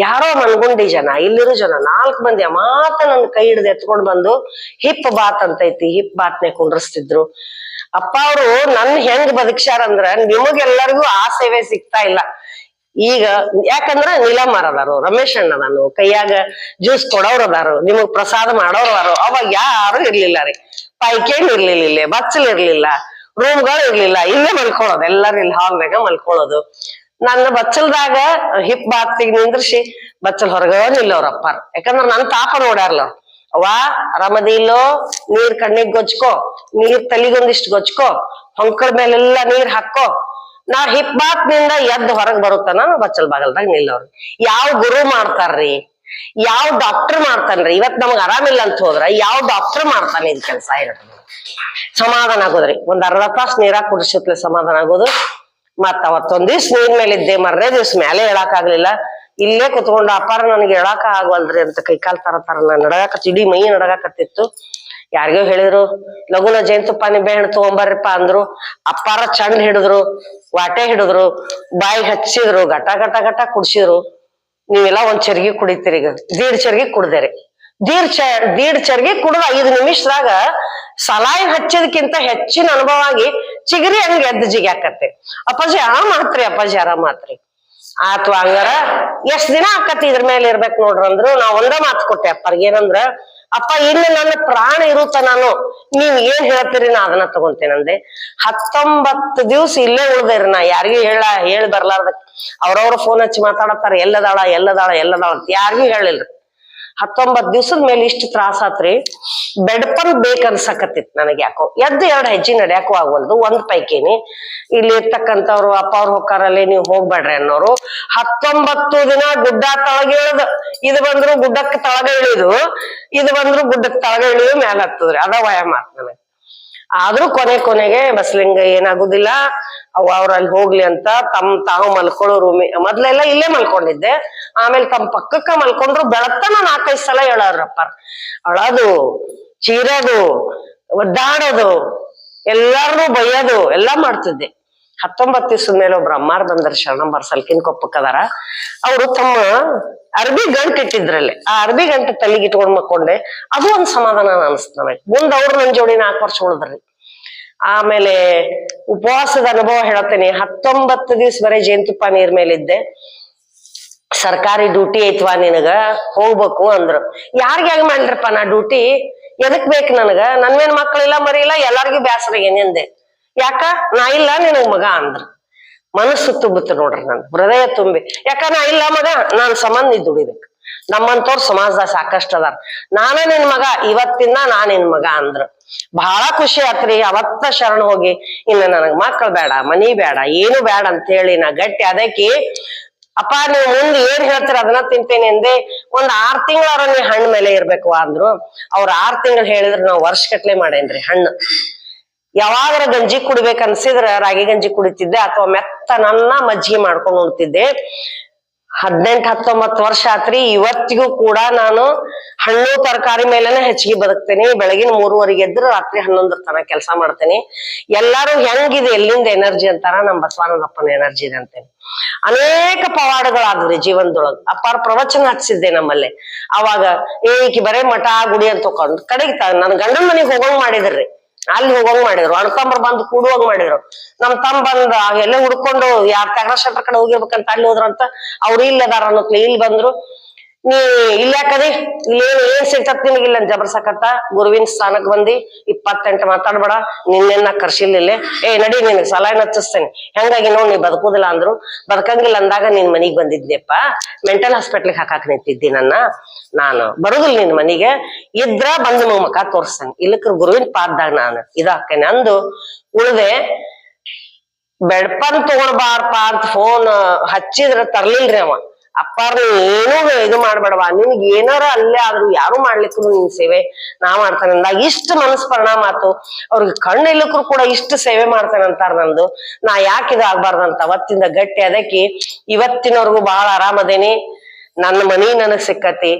ಯಾರೋ ಮನ್ಗುಂಡಿ ಜನ, ಇಲ್ಲಿರೋ ಜನ 4 ಮಂದಿ ಮಾತ ನನ್ ಕೈ ಹಿಡ್ದು ಎತ್ಕೊಂಡ್ ಬಂದು ಹಿಪ್ ಬಾತ್ ಅಂತೈತಿ, ಹಿಪ್ ಬಾತ್ನೆ ಕುಂಡ್ರಸ್ತಿದ್ರು. ಅಪ್ಪ ಅವರು ನನ್ ಹೆಂಗ್ ಬದುಕ್ಸ್ಯಾರಂದ್ರ ನಿಮಗೆಲ್ಲರಿಗೂ ಆ ಸೇವೆ ಸಿಗ್ತಾ ಇಲ್ಲ ಈಗ. ಯಾಕಂದ್ರ ನೀಲಮ್ಮರ್ ಅದಾರು, ರಮೇಶ್ ಅಣ್ಣ ಅದಾನು, ಕೈಯಾಗ ಜ್ಯೂಸ್ ಕೊಡೋರ್ ಅದಾರು, ನಿಮಗ್ ಪ್ರಸಾದ ಮಾಡೋರ್ ಅದಾರು. ಅವಾಗ ಯಾರು ಇರ್ಲಿಲ್ಲ ರೀ. ಪೈಕೇನ್ ಇರ್ಲಿಲ್ಲ, ಇಲ್ಲೇ ಬಚ್ಚಲ್ ಇರ್ಲಿಲ್ಲ, ರೂಮ್ಗಳು ಇರ್ಲಿಲ್ಲ. ಇಲ್ಲೇ ಮಲ್ಕೊಳ್ಳೋದು, ಎಲ್ಲರೂ ಇಲ್ಲಿ ಹಾಲ್ನಾಗ ಮಲ್ಕೊಳ್ಳೋದು. ನನ್ನ ಬಚ್ಚಲ್ದಾಗ ಹಿಪ್ ಬಾತಿಗೆ ನಿಂದ್ರಿಸಿ ಬಚ್ಚಲ್ ಹೊರಗ ನಿಲ್ಲೋರಪ್ಪ. ಯಾಕಂದ್ರ ನನ್ ತಾಪ ನೋಡ್ಯಾರ್ಲ. ಅವ್ವ ಆರಾಮದಿ ಇಲ್ಲೋ, ನೀರ್ ಕಣ್ಣಿಗ್ ಗೊಜ್ಕೋ, ನೀರ್ ತಲಿಗೊಂದಿಷ್ಟು ಗೊಜ್ಕೋ, ಹೊಂಕಳ ಮೇಲೆಲ್ಲಾ ನೀರ್ ಹಾಕೋ. ನಾ ಹಿಪ್ ಬಾತ್ ನಿಂದ ಎದ್ದು ಹೊರಗ್ ಬರುತ್ತಾನ ಬಚ್ಚಲ್ ಬಾಗಲ್ದಾಗ ನಿಲ್ಲೋರು. ಯಾವ ಗುರು ಮಾಡ್ತಾರ್ರಿ, ಯಾವ ಡಾಕ್ಟರ್ ಮಾಡ್ತಾನ್ರಿ? ಇವತ್ ನಮಗ್ ಆರಾಮಿಲ್ಲ ಅಂತ ಹೋದ್ರ ಯಾವ ಡಾಕ್ಟರ್ ಮಾಡ್ತಾನೆ ಇದ್ ಕೆಲ್ಸ? ಸಮಾಧಾನ ಆಗೋದ್ರಿ. ಒಂದ್ ಅರ್ಧ ತಾಸ್ ನೀರಾಗ ಕುಡಿಸತ್ಲೆ ಸಮಾಧಾನ ಆಗೋದು. ಮತ್ ಅವತ್ತೊಂದ್ ದಿವ್ಸ ನೀರ್ ಮೇಲೆ ಇದ್ದೆ, ಮರ್ನೇ ದಿವ್ಸ ಮೇಲೆ ಹೇಳಕ್ ಆಗ್ಲಿಲ್ಲ. ಇಲ್ಲೇ ಕುತ್ಕೊಂಡು ಅಪ್ಪಾರ ನನಗೆ ಹೇಳಾಕ ಆಗವಲ್ರಿ ಅಂತ ಕೈಕಾಲ್ ತರ ನಾನ್ ನಡಗಾಕತ್, ಇಡೀ ಮೈ ನಡಗಾಕತ್ತಿತ್ತು. ಯಾರಿಗೋ ಹೇಳಿದ್ರು ಲಗುನ ಜೇನ್ತುಪ್ಪ ನಿಂಬೆ ಹಣ್ಣು ತಗೊಂಬರ್ರಿಪ್ಪ ಅಂದ್ರು. ಅಪ್ಪಾರ ಚಂಡ್ ಹಿಡಿದ್ರು, ವಾಟೆ ಹಿಡಿದ್ರು, ಬಾಯಿಗೆ ಹಚ್ಚಿದ್ರು, ಗಟ ಗಟ ಗಟ ಕುಡ್ಸಿದ್ರು. ನೀವೆಲ್ಲ ಒಂದ್ ಚರ್ಗಿ ಕುಡಿತೀರಿ, ಈಗ 1.5 ಚರ್ಗಿ ಕುಡ್ದೇರಿ. 1.5 ಚರ್ಗಿ ಕುಡ್ದ 5 ನಿಮಿಷದಾಗ ಸಲಾಯಿನ್ ಹಚ್ಚಿದಕ್ಕಿಂತ ಹೆಚ್ಚಿನ ಅನುಭವ ಆಗಿ ಚಿಗರಿ ಹಂಗ ಎದ್ದು ಜಿಗ್ಯಾಕತ್ತೆ. ಅಪ್ಪಾಜಿ ಆರಾಮಾತ್ರಿ, ಅಪ್ಪಾಜಿ ಆರಾಮಾತ್ರಿ. ಆತು ಹಂಗಾರ ಎಷ್ಟ್ ದಿನ ಆಕತಿ ಇದ್ರ ಮೇಲೆ ಇರ್ಬೇಕ್ ನೋಡ್ರಿ ಅಂದ್ರು. ನಾವ್ ಒಂದ ಮಾತು ಕೊಟ್ಟೆ ಅಪ್ಪರ್ಗ, ಏನಂದ್ರ ಅಪ್ಪ ಇನ್ನು ನನ್ನ ಪ್ರಾಣ ಇರುತ್ತ ನಾನು ನೀವ್ ಏನ್ ಹೇಳ್ತೀರಿ ನಾ ಅದನ್ನ ತಗೊಂತೇನಂದೆ. 19 ದಿವ್ಸ ಇಲ್ಲೇ ಉಳ್ದೇರಿ. ನಾ ಯಾರಿಗೂ ಹೇಳಿ ಬರ್ಲಾರ್ದ ಅವ್ರವ್ರ ಫೋನ್ ಹಚ್ಚಿ ಮಾತಾಡತ್ತಾರ, ಎಲ್ಲದಾಳ ಅಂತ ಯಾರಿಗೂ ಹೇಳಿಲ್ರಿ. 19 ದಿವ್ಸದ ಮೇಲೆ ಇಷ್ಟು ತ್ರಾಸ ಆತ್ರಿ. ಬೆಡ್ಪನ್ ಬೇಕನ್ಸಕತ್ತಿತ್ ನನಗೆ. ಯಾಕೋ ಎದ್ದು 2 ಹೆಜ್ಜೆ ನಡ್ಯಾಕೂ ಆಗವಲ್ದು. ಒಂದ್ ಪೈಕೇನಿ ಇಲ್ಲಿ ಇರ್ತಕ್ಕಂಥವ್ರು ಅಪ್ಪ ಅವ್ರು ಹೋಗ್ಕಾರಲ್ಲಿ ನೀವು ಹೋಗ್ಬೇಡ್ರಿ ಅನ್ನೋರು. 19 ದಿನ ಗುಡ್ಡ ತಳಗಿಳಿದು, ಇದು ಬಂದ್ರು ಗುಡ್ಡಕ್ಕೆ ತಳಗ ಇಳಿದು, ಇದು ಬಂದ್ರು ಗುಡ್ಡಕ್ಕೆ ತಳಗ ಇಳಿದು ಮ್ಯಾಲ ಹತ್ತದ್ರಿ. ಅದ ವ್ಯಾಯಾಮ ಆತ್ ನನಗೆ. ಆದ್ರೂ ಕೊನೆಗೆ ಬಸ್ಲಿಂಗ ಏನಾಗುದಿಲ್ಲ. ಅವ್ರಲ್ಲಿ ಹೋಗ್ಲಿ ಅಂತ ತಾವು ಮಲ್ಕೊಳ್ಳೋ ರೂಮಿ, ಮೊದ್ಲೆಲ್ಲ ಇಲ್ಲೇ ಮಲ್ಕೊಂಡಿದ್ದೆ. ಆಮೇಲೆ ತಮ್ಮ ಪಕ್ಕಕ್ಕ ಮಲ್ಕೊಂಡ್ರು. ಬೆಳತನ 4-5 ಸಲ ಹೇಳಾರಪ್ಪ. ಅಳೋದು, ಚೀರೋದು, ಒದ್ದಾಡೋದು, ಎಲ್ಲಾರನ್ನೂ ಬೈಯೋದು ಎಲ್ಲಾ ಮಾಡ್ತಿದ್ದೆ. 19 ದಿವ್ಸದ ಮೇಲೆ ಒಬ್ರು ಅಮ್ಮಾರ್ ಬಂದ್ರ, ಶರಣಂಬರ್ ಸಲ್ಕಿನ್ ಕೊಪ್ಪಕ್ಕದಾರ. ಅವ್ರು ತಮ್ಮ ಅರ್ಬಿ ಗಂಟು ಇಟ್ಟಿದ್ರಲ್ಲಿ, ಆ ಅರ್ಬಿ ಗಂಟು ತಲೆಗೆ ಇಟ್ಕೊಂಡ್ ಮಕ್ಕೊಂಡೆ. ಅದು ಒಂದ್ ಸಮಾಧಾನ ಅನಿಸ್ತ ನನಗೆ. ಮುಂದ್ ಅವ್ರು ನನ್ ಜೋಡಿ 4 ವರ್ಷ ಉಳಿದ್ರಿ. ಆಮೇಲೆ ಉಪವಾಸದ ಅನುಭವ ಹೇಳತ್ತೇನೆ. 19 ದಿವ್ಸ ಬರೀ ಜೇನ್ತುಪ್ಪ ನೀರ್ ಮೇಲಿದ್ದೆ. ಸರ್ಕಾರಿ ಡ್ಯೂಟಿ ಐತ್ವಾ ನಿನಗ, ಹೋಗ್ಬೇಕು ಅಂದ್ರು. ಯಾರಿಗ ಮಾಡ್ರಪ್ಪ ನಾ ಡ್ಯೂಟಿ? ಎದಕ್ ಬೇಕು ನನಗ? ನನ್ಮೇನ್ ಮಕ್ಳಿಲ್ಲ ಮರಿ ಇಲ್ಲ, ಎಲ್ಲಾರ್ಗು ಬ್ಯಾಸರ ಏನೆಂದೆ. ಯಾಕ ನಾ ಇಲ್ಲ ನಿನಗ್ ಮಗ ಅಂದ್ರ. ಮನಸ್ಸು ತುಂಬಿತ್ತು ನೋಡ್ರಿ, ನನ್ ಹೃದಯ ತುಂಬಿ. ಯಾಕ ನಾ ಇಲ್ಲ ಮಗ, ನಾನ್ ಸಂಬಂಧ ದುಡಿಬೇಕು. ನಮ್ಮಂತವ್ರ ಸಮಾಜದಾಗ ಸಾಕಷ್ಟ ಅದಾರ. ನಾನೇ ನಿನ್ ಮಗ, ಇವತ್ತಿಂದ ನಾ ನಿನ್ ಮಗ ಅಂದ್ರ ಬಹಳ ಖುಷಿ ಆತ್ರಿ. ಅವತ್ತ ಶರಣ ಹೋಗಿ, ಇನ್ನ ನನಗ್ ಮಕ್ಳು ಬೇಡ, ಮನಿ ಬೇಡ, ಏನು ಬೇಡ ಅಂತ ಹೇಳಿ ನಾ ಗಟ್ಟಿ ಅದಕ್ಕೆ ಅಪ್ಪ ನೀವು ಮುಂದೆ ಏನ್ ಹೇಳ್ತೀರ ಅದನ್ನ ತಿಂತೇನೆ ಅಂದೆ. ಒಂದ್ 6 ತಿಂಗಳವ್ರ ನೀ ಹಣ್ಣು ಮೇಲೆ ಇರ್ಬೇಕು ಅಂದ್ರು. ಅವ್ರ 6 ತಿಂಗಳು ಹೇಳಿದ್ರು, ನಾವ್ ವರ್ಷಗಟ್ಲೆ ಮಾಡೇನ್ರಿ ಹಣ್ಣು. ಯಾವಾಗರ ಗಂಜಿ ಕುಡಿಬೇಕ ಅನ್ಸಿದ್ರ ರಾಗಿ ಗಂಜಿ ಕುಡಿತಿದ್ದೆ, ಅಥವಾ ಮೆತ್ತ ನನ್ನ ಮಜ್ಜಿಗೆ ಮಾಡ್ಕೊಂಡು ಉಣ್ತಿದ್ದೆ. 18-19 ವರ್ಷ ಆತ್ರಿ. ಇವತ್ತಿಗೂ ಕೂಡ ನಾನು ಹಣ್ಣು ತರಕಾರಿ ಮೇಲೆನೆ ಹೆಚ್ಚಿಗೆ ಬದುಕ್ತೇನೆ. ಬೆಳಗಿನ 3:30 ಎದ್ರು ರಾತ್ರಿ 11 ತನ ಕೆಲಸ ಮಾಡ್ತೇನೆ. ಎಲ್ಲಾರು ಹೆಂಗಿದೆ, ಎಲ್ಲಿಂದ ಎನರ್ಜಿ ಅಂತಾರ, ನಮ್ ಬಸವಾನಂದಪ್ಪನ ಎನರ್ಜಿ ಇದೆ ಅಂತೇನೆ. ಅನೇಕ ಪವಾಡಗಳಾದ್ರಿ ಜೀವನದೊಳಗ. ಅಪ್ಪಾರ ಪ್ರವಚನ ಹಚ್ಚಿದ್ದೆ ನಮ್ಮಲ್ಲಿ. ಅವಾಗ ಈಕಿ ಬರೇ ಮಠ ಗುಡಿ ಅಂತ ತಕೊಂಡ್ ಕಡೆಗೆ ನನ್ ಗಂಡನ ಮನೆಗ್ ಹೋಗಂಗ್ ಮಾಡಿದ್ರಿ. ಅಲ್ಲಿ ಹೋಗಂಗ್ ಮಾಡಿದ್ರು. ಅಣ್ತಂಬ್ರ ಬಂದು ಕೂಡುವಂಗ್ ಮಾಡಿದ್ರು. ನಮ್ ತಮ್ಮ ಬಂದ ಎಲ್ಲ ಹುಡ್ಕೊಂಡು ಯಾರ ತ್ಯಾಗರಾಜ ಕಡೆ ಹೋಗಿರ್ಬೇಕಂತ ಅಲ್ಲಿ ಹೋದ್ರಂತ. ಅವ್ರು ಇಲ್ಲದಾರ ಅನ್ನೋತ್ಲೆ ಇಲ್ಲಿ ಬಂದ್ರು. ನೀ ಇಲ್ಲಾಕದಿ, ಇಲ್ಲೇನು ಏನ್ ಸಿಗ್ತತ್ ನಿನಗಿಲ್ಲ ಜಬರ್ಸಕತ್ತ. ಗುರುವಿನ ಸ್ಥಾನಕ್ ಬಂದಿ 28 ಮಾತಾಡ್ಬೇಡ, ನಿನ್ನೆನ್ನ ಕರ್ಸಿಲ್ಲಿಲ್ಲೇ. ನಡಿ ನಿನಗ್ ಸಲಾಯ್ನ ಹಚ್ಚಿಸ್ತೇನೆ, ಹೆಂಗಾಗಿ ನೋಡ್ ನೀ ಬದುಕುದಿಲ್ಲ ಅಂದ್ರು. ಬದುಕಂಗಿಲ್ಲ ಅಂದಾಗ ನಿನ್ ಮನಿಗ್ ಬಂದಿದ್ನೆಪ್ಪ, ಮೆಂಟಲ್ ಹಾಸ್ಪಿಟ್ಲಿಗೆ ಹಾಕಾಕ್ ನಿಂತಿದ್ದಿ ನಾನು ಬರುದಿಲ್ಲ ನಿನ್ ಮನಿಗೆ. ಇದ್ರ ಬಂದು ಮುಖ ತೋರಿಸ್ತೇನೆ, ಇಲ್ಲಕ್ರ ಗುರುವಿನ ಪಾದದಾಗ ನಾನು ಇದಾಕೇನೆ ಅಂದು ಉಳ್ದೆ. ಬೆಡ್ಪನ್ ತಗೊಂಡ್ಬಾರಪ್ಪ ಅಂತ ಫೋನ್ ಹಚ್ಚಿದ್ರ ತರ್ಲಿಲ್ರಿ ಅವ. ಅಪ್ಪಾರ್ನ ಏನೂ ಇದು ಮಾಡ್ಬೇಡವಾ, ನಿನ್ಗೆ ಏನಾರ ಅಲ್ಲೇ ಆದ್ರೂ ಯಾರು ಮಾಡ್ಲಿಕ್ಕೂ ನಿನ್ ಸೇವೆ ನಾ ಮಾಡ್ತಾನೆ ಅಂದಾಗ ಇಷ್ಟ ಮನಸ್ ಪರಿಣಾಮ ಆತು. ಅವ್ರಿಗೆ ಕಣ್ಣು ಇಲ್ಲಕ್ರು ಕೂಡ ಇಷ್ಟ ಸೇವೆ ಮಾಡ್ತಾನೆ ಅಂತಾರ. ನಂದು ನಾ ಯಾಕೆ ಇದು ಆಗ್ಬಾರ್ದಂತ ಅವತ್ತಿಂದ ಗಟ್ಟಿ ಅದಕ್ಕೆ ಇವತ್ತಿನವರೆಗೂ ಬಹಳ ಆರಾಮದೇನಿ. ನನ್ನ ಮನಿ ನನಗ್ ಸಿಕ್ಕತಿ.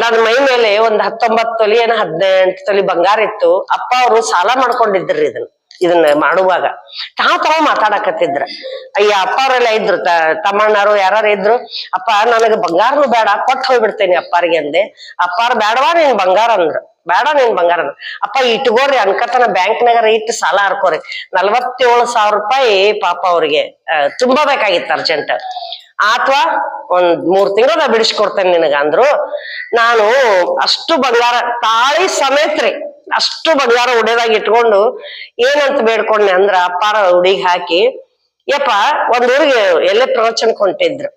ನನ್ನ ಮೈ ಮೇಲೆ ಒಂದ್ 19 ತೊಲಿ ಏನ 18 ತೊಲಿ ಬಂಗಾರ ಇತ್ತು. ಅಪ್ಪ ಅವರು ಸಾಲ ಮಾಡ್ಕೊಂಡಿದ್ರಿ ಇದನ್ನ ಮಾಡುವಾಗ ತಾವ್ ಮಾತಾಡಕತ್ತಿದ್ರ. ಅಯ್ಯ ಅಪ್ಪ ಅವರೆಲ್ಲ ಇದ್ರು, ತಮ್ಮಣ್ಣರು ಯಾರು ಇದ್ರು. ಅಪ್ಪ ನನಗ ಬಂಗಾರನು ಬೇಡ, ಕೊಟ್ಟು ಹೋಗ್ಬಿಡ್ತೇನೆ ಅಪ್ಪಾರಿಗೆ ಅಂದೆ. ಅಪ್ಪಾರ ಬೇಡವಾ ನೀನ್ ಬಂಗಾರ ಅಂದ್ರ. ಬೇಡ ನೀನ್ ಬಂಗಾರ ಅಂದ್ರ. ಅಪ್ಪ ಇಟ್ಕೋರಿ ಅನ್ಕತನ ಬ್ಯಾಂಕ್ನಾಗಾರ ಇಟ್ಟು ಸಾಲ ಹರ್ಕೋರಿ. 47,000 ರೂಪಾಯಿ ಪಾಪ ಅವ್ರಿಗೆ ತುಂಬಬೇಕಾಗಿತ್ತು ಅರ್ಜೆಂಟ್. ಅಥವಾ ಒಂದ್ 3 ತಿಂಗಳ ಬಿಡಿಸ್ಕೊಡ್ತೇನೆ ನಿನಗ ಅಂದ್ರು. ನಾನು ಅಷ್ಟು ಬಂಗಾರ ತಾಳಿ ಸಮೇತ್ರಿ ಅಷ್ಟು ಬಂಗಾರ ಉಡೆದಾಗ ಇಟ್ಕೊಂಡು ಏನಂತ ಬೇಡ್ಕೊಂಡೆ ಅಂದ್ರ ಅಪ್ಪಾರ ಉಡಿಗೆ ಹಾಕಿ, ಯಪ್ಪ ಒಂದ್ ಊರಿಗೆ ಎಲ್ಲೇ ಪ್ರವಚನಕ್ಕೆ ಹೊಂಟಿದ್ರು,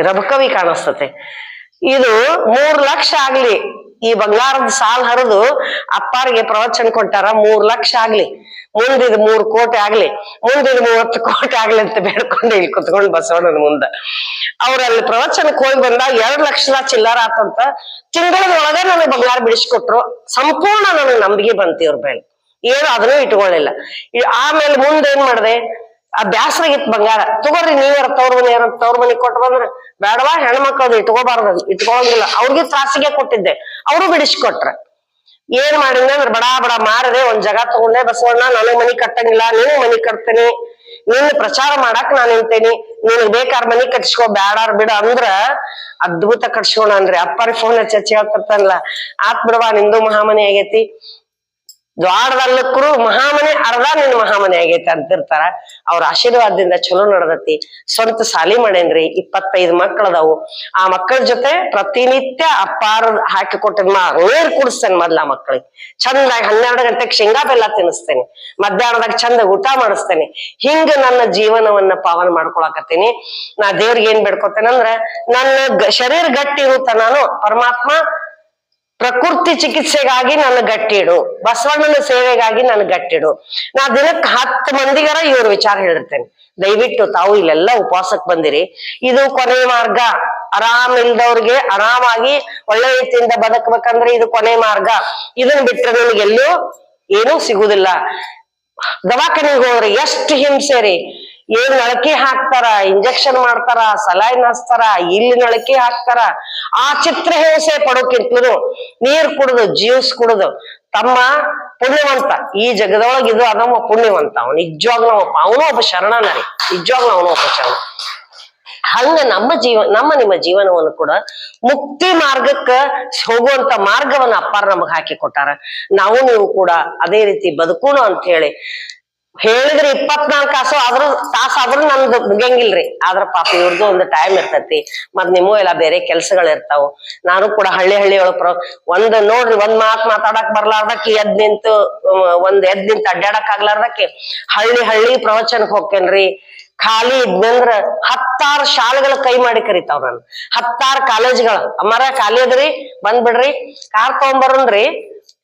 ರಬಕವಿ ಕಾಣಿಸ್ತತೆ, ಇದು 3 ಲಕ್ಷ ಆಗ್ಲಿ, ಈ ಬಂಗಾರದ ಸಾಲ ಹರಿದು ಅಪ್ಪಾರಿಗೆ ಪ್ರವಚನ ಕೊಟ್ಟಾರ, 3 ಲಕ್ಷ ಆಗ್ಲಿ, ಮುಂದಿದ್ 3 ಕೋಟಿ ಆಗ್ಲಿ, ಮುಂದಿದ್ 30 ಕೋಟಿ ಆಗ್ಲಿ ಅಂತ ಬೇಡ್ಕೊಂಡು ಇಲ್ಲಿ ಕುತ್ಕೊಂಡು ಬಸವಣ್ಣನ ಮುಂದ. ಅವ್ರಲ್ಲಿ ಪ್ರವಚನಕ್ಕೆ ಹೋಗಿ ಬಂದಾಗ 2 ಲಕ್ಷದ ಚಿಲ್ಲರ ಆತಂತ. ತಿಂಗಳದೊಳಗ ನನಗೆ ಬಂಗಾರ ಬಿಡಿಸ್ಕೊಟ್ರು. ಸಂಪೂರ್ಣ ನನಗೆ ನಂಬಿಕೆ ಬಂತು ಇವ್ರ ಮೇಲೆ, ಏನು ಅದನ್ನೂ ಇಟ್ಕೊಳ್ಳಿಲ್ಲ. ಆಮೇಲೆ ಮುಂದೆ ಏನ್ ಮಾಡ್ದೆ, ಆ ಬ್ಯಾಸರಾಗಿತ್ತು ಬಂಗಾರ. ತಗೋರಿ ನೀವ್ಯಾರ ತವ್ರ ಮನಿ ಕೊಟ್ಟು ಬಂದ್ರ ಬೇಡವಾ, ಹೆಣ್ಮಕ್ಳದು ಇಟ್ಕೋಬಾರ್ದು, ಇಟ್ಕೊಳಂಗಿಲ್ಲ. ಅವ್ರಿಗೆ ತ್ರಾಸಿಗೆ ಕೊಟ್ಟಿದ್ದೆ, ಅವರು ಬಿಡಿಸ್ಕೊಟ್ರ. ಏನ್ ಮಾಡಿದ್ದೆ ಅಂದ್ರೆ ಬಡಾ ಮಾರದೆ ಒಂದ್ ಜಾಗ ತಗೊಂಡೆ. ಬಸವಣ್ಣ ನನಗ್ ಮನಿ ಕಟ್ಟಂಗಿಲ್ಲ, ನೀನು ಮನಿ ಕಟ್ತೇನಿ, ನೀನ್ ಪ್ರಚಾರ ಮಾಡಾಕ್ ನಾನು ನಿಂತೇನಿ, ನೀನ್ಗ್ ಬೇಕಾರ್ ಮನಿ ಕಟ್ಸ್ಕೊ, ಬ್ಯಾಡಾರ್ ಬಿಡ ಅಂದ್ರ ಅದ್ಭುತ ಕಟ್ಸ್ಕೊಣ ಅನ್ರಿ. ಅಪ್ಪಾರಿ ಫೋನ್ ಹಚ್ಚಿ ಹೇಳ್ತಿರ್ತಾನಲ್ಲ, ಆತ್ ಬಿಡವಾ ನಿಂದು ಮಹಾಮನಿ ಆಗೇತಿ, ದ್ವಾರದಲ್ಲಕ್ಕೂ ಮಹಾಮನೆ ಅರ್ಧ ನಿನ್ ಮಹಾಮನೆ ಆಗೈತೆ ಅಂತಿರ್ತಾರ. ಅವ್ರ ಆಶೀರ್ವಾದದಿಂದ ಚಲೋ ನಡ್ದತಿ. ಸ್ವಂತ ಸಾಲಿ ಮಾಡೇನ್ರಿ, 25 ಮಕ್ಳು ಅದಾವು. ಆ ಮಕ್ಕಳ ಜೊತೆ ಪ್ರತಿನಿತ್ಯ ಅಪ್ಪಾರ ಹಾಕಿ ಕೊಟ್ಟಿದ್ ನೀರ್ ಕುಡಿಸ್ತೇನೆ. ಮೊದ್ಲ ಆ ಮಕ್ಳಿಗೆ ಚಂದಾಗಿ 12 ಗಂಟೆಗೆ ಶೇಂಗಾ ಬೆಲ್ಲ ತಿನ್ನಿಸ್ತೇನೆ, ಮಧ್ಯಾಹ್ನದಾಗ ಚಂದ ಊಟ ಮಾಡಿಸ್ತೇನೆ. ಹಿಂಗ ನನ್ನ ಜೀವನವನ್ನ ಪಾವನ ಮಾಡ್ಕೊಳಕತ್ತೀನಿ. ನಾ ದೇವ್ರಿಗೆ ಏನ್ ಬೇಡ್ಕೊತೇನೆ ಅಂದ್ರ, ನನ್ನ ಶರೀರ ಗಟ್ಟಿ ಇರುತ್ತ, ನಾನು ಪರಮಾತ್ಮ ಪ್ರಕೃತಿ ಚಿಕಿತ್ಸೆಗಾಗಿ ನನ್ನ ಗಟ್ಟಿಡು, ಬಸವಣ್ಣನ ಸೇವೆಗಾಗಿ ನನ್ನ ಗಟ್ಟಿಡು. ನಾ ದಿನಕ್ಕೆ 10 ಮಂದಿಗಾರ ಇವ್ರ ವಿಚಾರ ಹೇಳಿರ್ತೇನೆ. ದಯವಿಟ್ಟು ತಾವು ಇಲ್ಲೆಲ್ಲ ಉಪವಾಸಕ್ ಬಂದಿರಿ, ಇದು ಕೊನೆ ಮಾರ್ಗ. ಆರಾಮ್ ಇಲ್ದವ್ರಿಗೆ ಆರಾಮಾಗಿ ಒಳ್ಳೆ ರೀತಿಯಿಂದ ಬದುಕ್ಬೇಕಂದ್ರೆ ಇದು ಕೊನೆ ಮಾರ್ಗ. ಇದನ್ ಬಿಟ್ರೆ ನಿಮ್ಗೆಲ್ಲೂ ಏನೂ ಸಿಗುದಿಲ್ಲ. ದವಾಖಾನಿಗೆ ಹೋಗ್ರಿ ಎಷ್ಟು ಹಿಂಸೆ ರೀ, ಏನ್ ನಳಕಿ ಹಾಕ್ತಾರ, ಇಂಜೆಕ್ಷನ್ ಮಾಡ್ತಾರ, ಸಲೈನ್ ಹಚ್ತಾರ, ಇಲ್ಲಿ ನಳಕಿ ಹಾಕ್ತಾರ. ಆ ಚಿತ್ರ ಹಿಂಸೆ ಪಡೋಕ್ಕಿಂತಲೂ ನೀರ್ ಕುಡುದು ಜ್ಯೂಸ್ ಕುಡುದು ತಮ್ಮ ಪುಣ್ಯವಂತ. ಈ ಜಗದೊಳಗೆ ಇದು ಅದಮ್ಮ ಪುಣ್ಯವಂತ. ಅವನು ನಿಜವಾಗ್ಲೂ ಅವನು ಒಬ್ಬ ಶರಣನ ರೀ, ನಿಜವಾಗ್ಲೂ ಅವನು ಒಬ್ಬ ಶರಣ. ಹಂಗ ನಮ್ಮ ನಿಮ್ಮ ಜೀವನವನ್ನು ಕೂಡ ಮುಕ್ತಿ ಮಾರ್ಗಕ್ಕ ಹೋಗುವಂತ ಮಾರ್ಗವನ್ನ ಅಪ್ಪಾರ ನಮಗ್ ಹಾಕಿ ಕೊಟ್ಟಾರ. ನಾವು ನೀವು ಕೂಡ ಅದೇ ರೀತಿ ಬದುಕೋಣ ಅಂತ ಹೇಳಿ ಹೇಳಿದ್ರಿ. 24 ತಾಸಾದ್ರೂ ನಂದು ಮುಗಿಯಂಗಿಲ್ರಿ. ಆದ್ರ ಪಾಪ ಇವ್ರದ್ದು ಒಂದು ಟೈಮ್ ಇರ್ತೈತಿ, ಮತ್ ನಿಮ್ಮೂ ಎಲ್ಲ ಬೇರೆ ಕೆಲ್ಸಗಳು ಇರ್ತಾವ. ನಾನು ಕೂಡ ಹಳ್ಳಿ ಒಳಗ್ ನೋಡ್ರಿ, ಒಂದ್ ಮಾತಾಡಕ್ ಬರ್ಲಾರ್ದಕ್ಕೆ ಎದ್ ನಿಂತು ಅಡ್ಡಾಡಕ್ ಆಗ್ಲಾರ್ದಕ್ಕೆ ಹಳ್ಳಿ ಪ್ರವಚನಕ್ ಹೋಗ್ತೇನ್ರಿ. ಖಾಲಿ ಇದ್ನಂದ್ರ 10 ಶಾಲೆಗಳ ಕೈ ಮಾಡಿ ಕರಿತಾವ್. ನಾನು 10 ಕಾಲೇಜ್ಗಳ ಅಮ್ಮಾರ ಖಾಲಿ ಅದ್ರಿ ಬಂದ್ಬಿಡ್ರಿ, ಕಾರ್ ತಗೊಂಬರ್ರಿ,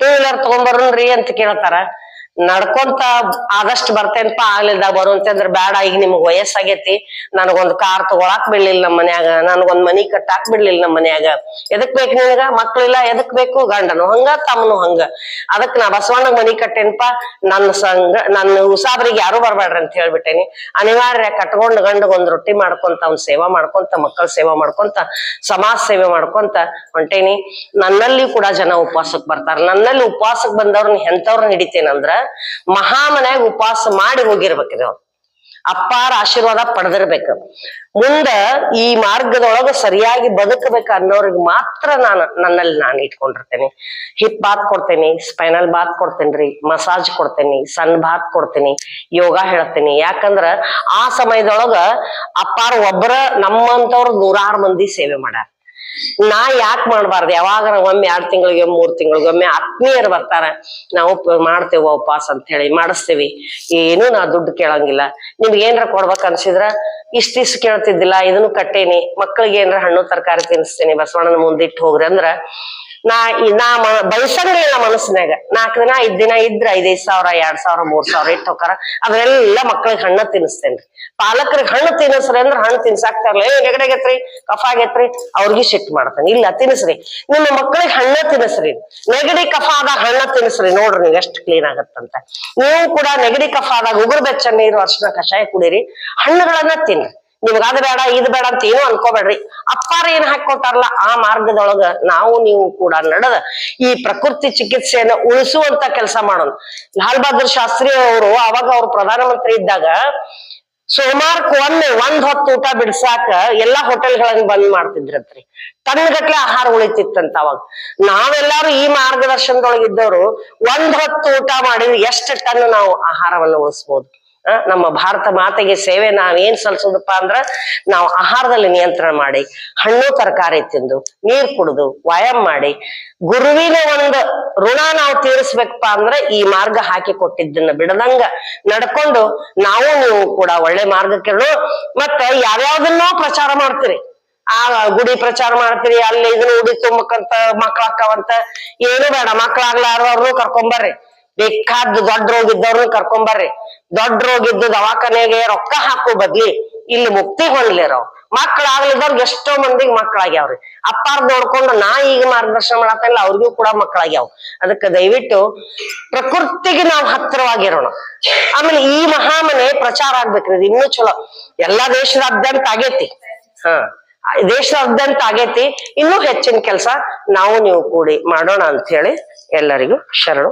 2 ವೀಲರ್ ತಗೊಂಬರ್ರಿ ಅಂತ ಕೇಳ್ತಾರ. ನಡ್ಕೊಂತ ಆದಷ್ಟು ಬರ್ತೇನಪ್ಪ, ಆಗ್ಲಿಲ್ದಾಗ ಬರುವಂತಂದ್ರ ಬೇಡ, ಈಗ ನಿಮಗ್ ವಯಸ್ಸಾಗೇತಿ, ನನಗೊಂದ್ ಕಾರ್ ತಗೊಳಾಕ್ ಬಿಡ್ಲಿಲ್ಲ ನಮ್ಮ ಮನ್ಯಾಗ, ನನಗೊಂದ್ ಮನಿ ಕಟ್ಟಾಕ್ ಬಿಡ್ಲಿಲ್ಲ ನಮ್ಮ ಮನ್ಯಾಗ, ಎದಕ್ ಬೇಕು ನಿನಗ ಮಕ್ಳಿಲ್ಲ, ಎದಕ್ ಬೇಕು ಗಂಡನು ಹಂಗ ತಮ್ಮನು ಹಂಗ, ಅದಕ್ ನಾ ಬಸವಣ್ಣಗ್ ಮನಿ ಕಟ್ಟೇನಪ್ಪ, ನನ್ನ ಉಸಾಬರಿಗೆ ಯಾರು ಬರ್ಬೇಡ್ರಿ ಅಂತ ಹೇಳ್ಬಿಟ್ಟೇನಿ. ಅನಿವಾರ್ಯ ಕಟ್ಕೊಂಡ್ ಗಂಡಗೊಂದ್ ರೊಟ್ಟಿ ಮಾಡ್ಕೊಂತ, ಅವ್ನ ಸೇವಾ ಮಾಡ್ಕೊಂತ, ಮಕ್ಕಳ ಸೇವಾ ಮಾಡ್ಕೊಂತ, ಸಮಾಜ ಸೇವೆ ಮಾಡ್ಕೊಂತ ಹೊಂಟೇನಿ. ನನ್ನಲ್ಲಿ ಕೂಡ ಜನ ಉಪವಾಸಕ್ ಬರ್ತಾರ. ನನ್ನಲ್ಲಿ ಉಪವಾಸಕ್ ಬಂದವ್ರನ್ನ ಎಂತವ್ರನ್ನ ಹಿಡಿತೇನಂದ್ರ ಮಹಾಮನ್ಯಾಗ ಉಪವಾಸ ಮಾಡಿ ಹೋಗಿರ್ಬೇಕ್ರಿ. ಅವ್ರು ಅಪ್ಪಾರ ಆಶೀರ್ವಾದ ಪಡೆದಿರ್ಬೇಕು. ಮುಂದ ಈ ಮಾರ್ಗದೊಳಗ ಸರಿಯಾಗಿ ಬದುಕಬೇಕು ಅನ್ನೋರಿಗೆ ಮಾತ್ರ ನನ್ನಲ್ಲಿ ನಾನು ಇಟ್ಕೊಂಡಿರ್ತೇನೆ. ಹಿಪ್ ಬಾತ್ ಕೊಡ್ತೇನಿ, ಸ್ಪೈನಲ್ ಬಾತ್ ಕೊಡ್ತೇನ್ರಿ, ಮಸಾಜ್ ಕೊಡ್ತೇನಿ, ಸನ್ ಬಾತ್ ಕೊಡ್ತೇನಿ, ಯೋಗ ಹೇಳ್ತೇನಿ. ಯಾಕಂದ್ರ ಆ ಸಮಯದೊಳಗ ಅಪ್ಪಾರ ಒಬ್ಬರ ನಮ್ಮಂತವ್ರು 106 ಮಂದಿ ಸೇವೆ ಮಾಡ್ಯಾರ. ನಾ ಯಾಕೆ ಮಾಡ್ಬಾರ್ದು? ಯಾವಾಗ ಒಮ್ಮೆ 2 ತಿಂಗಳಿಗೆ 3 ತಿಂಗಳಿಗೊಮ್ಮೆ ಆತ್ಮೀಯರು ಬರ್ತಾರ, ನಾವು ಮಾಡ್ತೇವ ಉಪವಾಸ ಅಂತ ಹೇಳಿ ಮಾಡಿಸ್ತೇವಿ. ಏನು ನಾ ದುಡ್ಡು ಕೇಳಂಗಿಲ್ಲ. ನಿಮ್ಗೆ ಏನ್ರ ಕೊಡ್ಬೇಕ ಅನ್ಸಿದ್ರ ಇಷ್ಟಿಷ್ಟು ಕೇಳ್ತಿದ್ದಿಲ್ಲ, ಇದನ್ನು ಕಟ್ಟೇನಿ, ಮಕ್ಕಳಿಗೆ ಏನ್ರ ಹಣ್ಣು ತರಕಾರಿ ತಿನ್ನಿಸ್ತೇನಿ, ಬಸವಣ್ಣನ ಮುಂದಿಟ್ಟು ಹೋಗ್ರಿ ಅಂದ್ರ ಬಯಸಂಗಿಲ್ಲ ಮನಸ್ಸಿನಾಗ 4 ದಿನ 5 ದಿನ ಇದ್ರ 5,000 2,000 3,000 ಇಟ್ಟು ಹೋಕಾರ ಅದನ್ನೆಲ್ಲ ಮಕ್ಳಿಗೆ ಹಣ್ಣ ತಿನ್ನಿಸ್ತೇನ್ರಿ. ಪಾಲಕರಿಗೆ ಹಣ್ಣು ತಿನ್ನಿಸ್ರಿ ಅಂದ್ರ ಹಣ್ಣು ತಿನ್ಸಾಕ್ತಾರಲ್ಲ, ನೆಗಡಿ ಆಗೈತ್ರಿ ಕಫ ಆಗೈತ್ರಿ ಅವ್ರಿಗೆ ಸಿಟ್ಟು ಮಾಡ್ತಾನೆ. ಇಲ್ಲ, ತಿನ್ನಿಸ್ರಿ, ನಿಮ್ಮ ಮಕ್ಕಳಿಗೆ ಹಣ್ಣ ತಿನ್ನಿಸ್ರಿ, ನೆಗಡಿ ಕಫ ಆದಾಗ ಹಣ್ಣ ತಿನ್ನಿಸ್ರಿ, ನೋಡ್ರಿ ನೀವು ಎಷ್ಟು ಕ್ಲೀನ್ ಆಗತ್ತಂತ. ನೀವು ಕೂಡ ನೆಗಡಿ ಕಫ ಆದಾಗ ಉಗುರು ಬೆಚ್ಚ ನೀರು ಅರ್ಶಿನ ಕಷಾಯ ಕುಡೀರಿ, ಹಣ್ಣುಗಳನ್ನ ತಿನ್ರಿ. ನಿಮ್ಗ ಅದ್ ಬೇಡ ಇದು ಬೇಡ ಅಂತ ಏನು ಅನ್ಕೋಬೇಡ್ರಿ. ಅಪ್ಪಾರ ಏನ್ ಹಾಕೊಟ್ಟಾರಲ್ಲ ಆ ಮಾರ್ಗದೊಳಗ ನೀವು ಕೂಡ ನಡೆದ ಈ ಪ್ರಕೃತಿ ಚಿಕಿತ್ಸೆಯನ್ನ ಉಳಿಸುವಂತ ಕೆಲಸ ಮಾಡೋಣ. ಲಾಲ್ ಬಹದ್ದೂರ್ ಶಾಸ್ತ್ರಿ ಅವರು ಅವಾಗ ಅವ್ರು ಪ್ರಧಾನಮಂತ್ರಿ ಇದ್ದಾಗ ಸೋಮವಾರಕ್ಕೆ ಒಂದ್ ಹೊತ್ತು ಊಟ ಬಿಡ್ಸಾಕ ಎಲ್ಲಾ ಹೋಟೆಲ್ಗಳನ್ನ ಬಂದ್ ಮಾಡ್ತಿದ್ರತ್ರಿ. ಟನ್ಗಟ್ಲೆ ಆಹಾರ ಉಳಿತಿತ್ತಂತ ಅವಾಗ. ನಾವೆಲ್ಲಾರು ಈ ಮಾರ್ಗದರ್ಶನದೊಳಗಿದ್ದವರು ಒಂದ್ ಹೊತ್ತು ಊಟ ಮಾಡಿದ್ರೆ ಎಷ್ಟು ಟನ್ ನಾವು ಆಹಾರವನ್ನು ಉಳಿಸ್ಬೋದು. ನಮ್ಮ ಭಾರತ ಮಾತೆಗೆ ಸೇವೆ ನಾವೇನ್ ಸಲ್ಸೋದಪ್ಪ ಅಂದ್ರ ನಾವು ಆಹಾರದಲ್ಲಿ ನಿಯಂತ್ರಣ ಮಾಡಿ, ಹಣ್ಣು ತರಕಾರಿ ತಿಂದು, ನೀರ್ ಕುಡಿದು, ವ್ಯಾಯಾಮ ಮಾಡಿ, ಗುರುವಿನ ಒಂದು ಋಣ ನಾವು ತೀರಿಸ್ಬೇಕಪ್ಪ ಅಂದ್ರ ಈ ಮಾರ್ಗ ಹಾಕಿ ಕೊಟ್ಟಿದ್ದನ್ನ ಬಿಡದಂಗ ನಡ್ಕೊಂಡು ನೀವು ಕೂಡ ಒಳ್ಳೆ ಮಾರ್ಗಕ್ಕೆ. ಮತ್ತೆ ಯಾವ್ಯಾವ್ದನ್ನೋ ಪ್ರಚಾರ ಮಾಡ್ತೀರಿ, ಆ ಗುಡಿ ಪ್ರಚಾರ ಮಾಡ್ತೀರಿ, ಅಲ್ಲಿ ಇದನ್ನ ಉಡಿ ತುಂಬಕಂತ ಮಕ್ಳಾಕ್ಕವಂತ. ಏನು ಬೇಡ, ಮಕ್ಳಾಗ್ಲಾರ್ದವ್ರನ್ನು ಕರ್ಕೊಂಬರ್ರಿ, ಬೇಕಾದ ದೊಡ್ಡ ರೋಗ ಇದ್ದವ್ರನ್ನ ಕರ್ಕೊಂಬರ್ರಿ. ದೊಡ್ಡ ರೋಗ ಇದ್ದು ದವಾಖಾನೆಗೆ ರೊಕ್ಕ ಹಾಕೋ ಬದ್ಲಿ ಇಲ್ಲಿ ಮುಕ್ತಿ ಹೊಂದ್ಲಿರೋ ಮಕ್ಳಾಗ್ಲಿದವ್ರಿಗೆ ಎಷ್ಟೋ ಮಂದಿಗೆ ಮಕ್ಳಾಗ್ಯಾವ್ರಿ. ಅಪ್ಪಾರ್ ನೋಡ್ಕೊಂಡು ಈಗ ಮಾರ್ಗದರ್ಶನ ಮಾಡತ್ತಲ್ಲ ಅವ್ರಿಗೂ ಕೂಡ ಮಕ್ಳಾಗ್ಯಾವ. ಅದಕ್ಕೆ ದಯವಿಟ್ಟು ಪ್ರಕೃತಿಗೆ ನಾವು ಹತ್ತಿರವಾಗಿರೋಣ. ಆಮೇಲೆ ಈ ಮಹಾಮನೆ ಪ್ರಚಾರ ಆಗ್ಬೇಕ್ರಿ, ಇದು ಇನ್ನೂ ಚಲೋ. ಎಲ್ಲಾ ದೇಶದಾದ್ಯಂತ ಆಗೇತಿ. ದೇಶದಾದ್ಯಂತ ಆಗೇತಿ. ಇನ್ನೂ ಹೆಚ್ಚಿನ ಕೆಲಸ ನೀವು ಕೂಡಿ ಮಾಡೋಣ ಅಂತ ಹೇಳಿ ಎಲ್ಲರಿಗೂ ಶರಣ.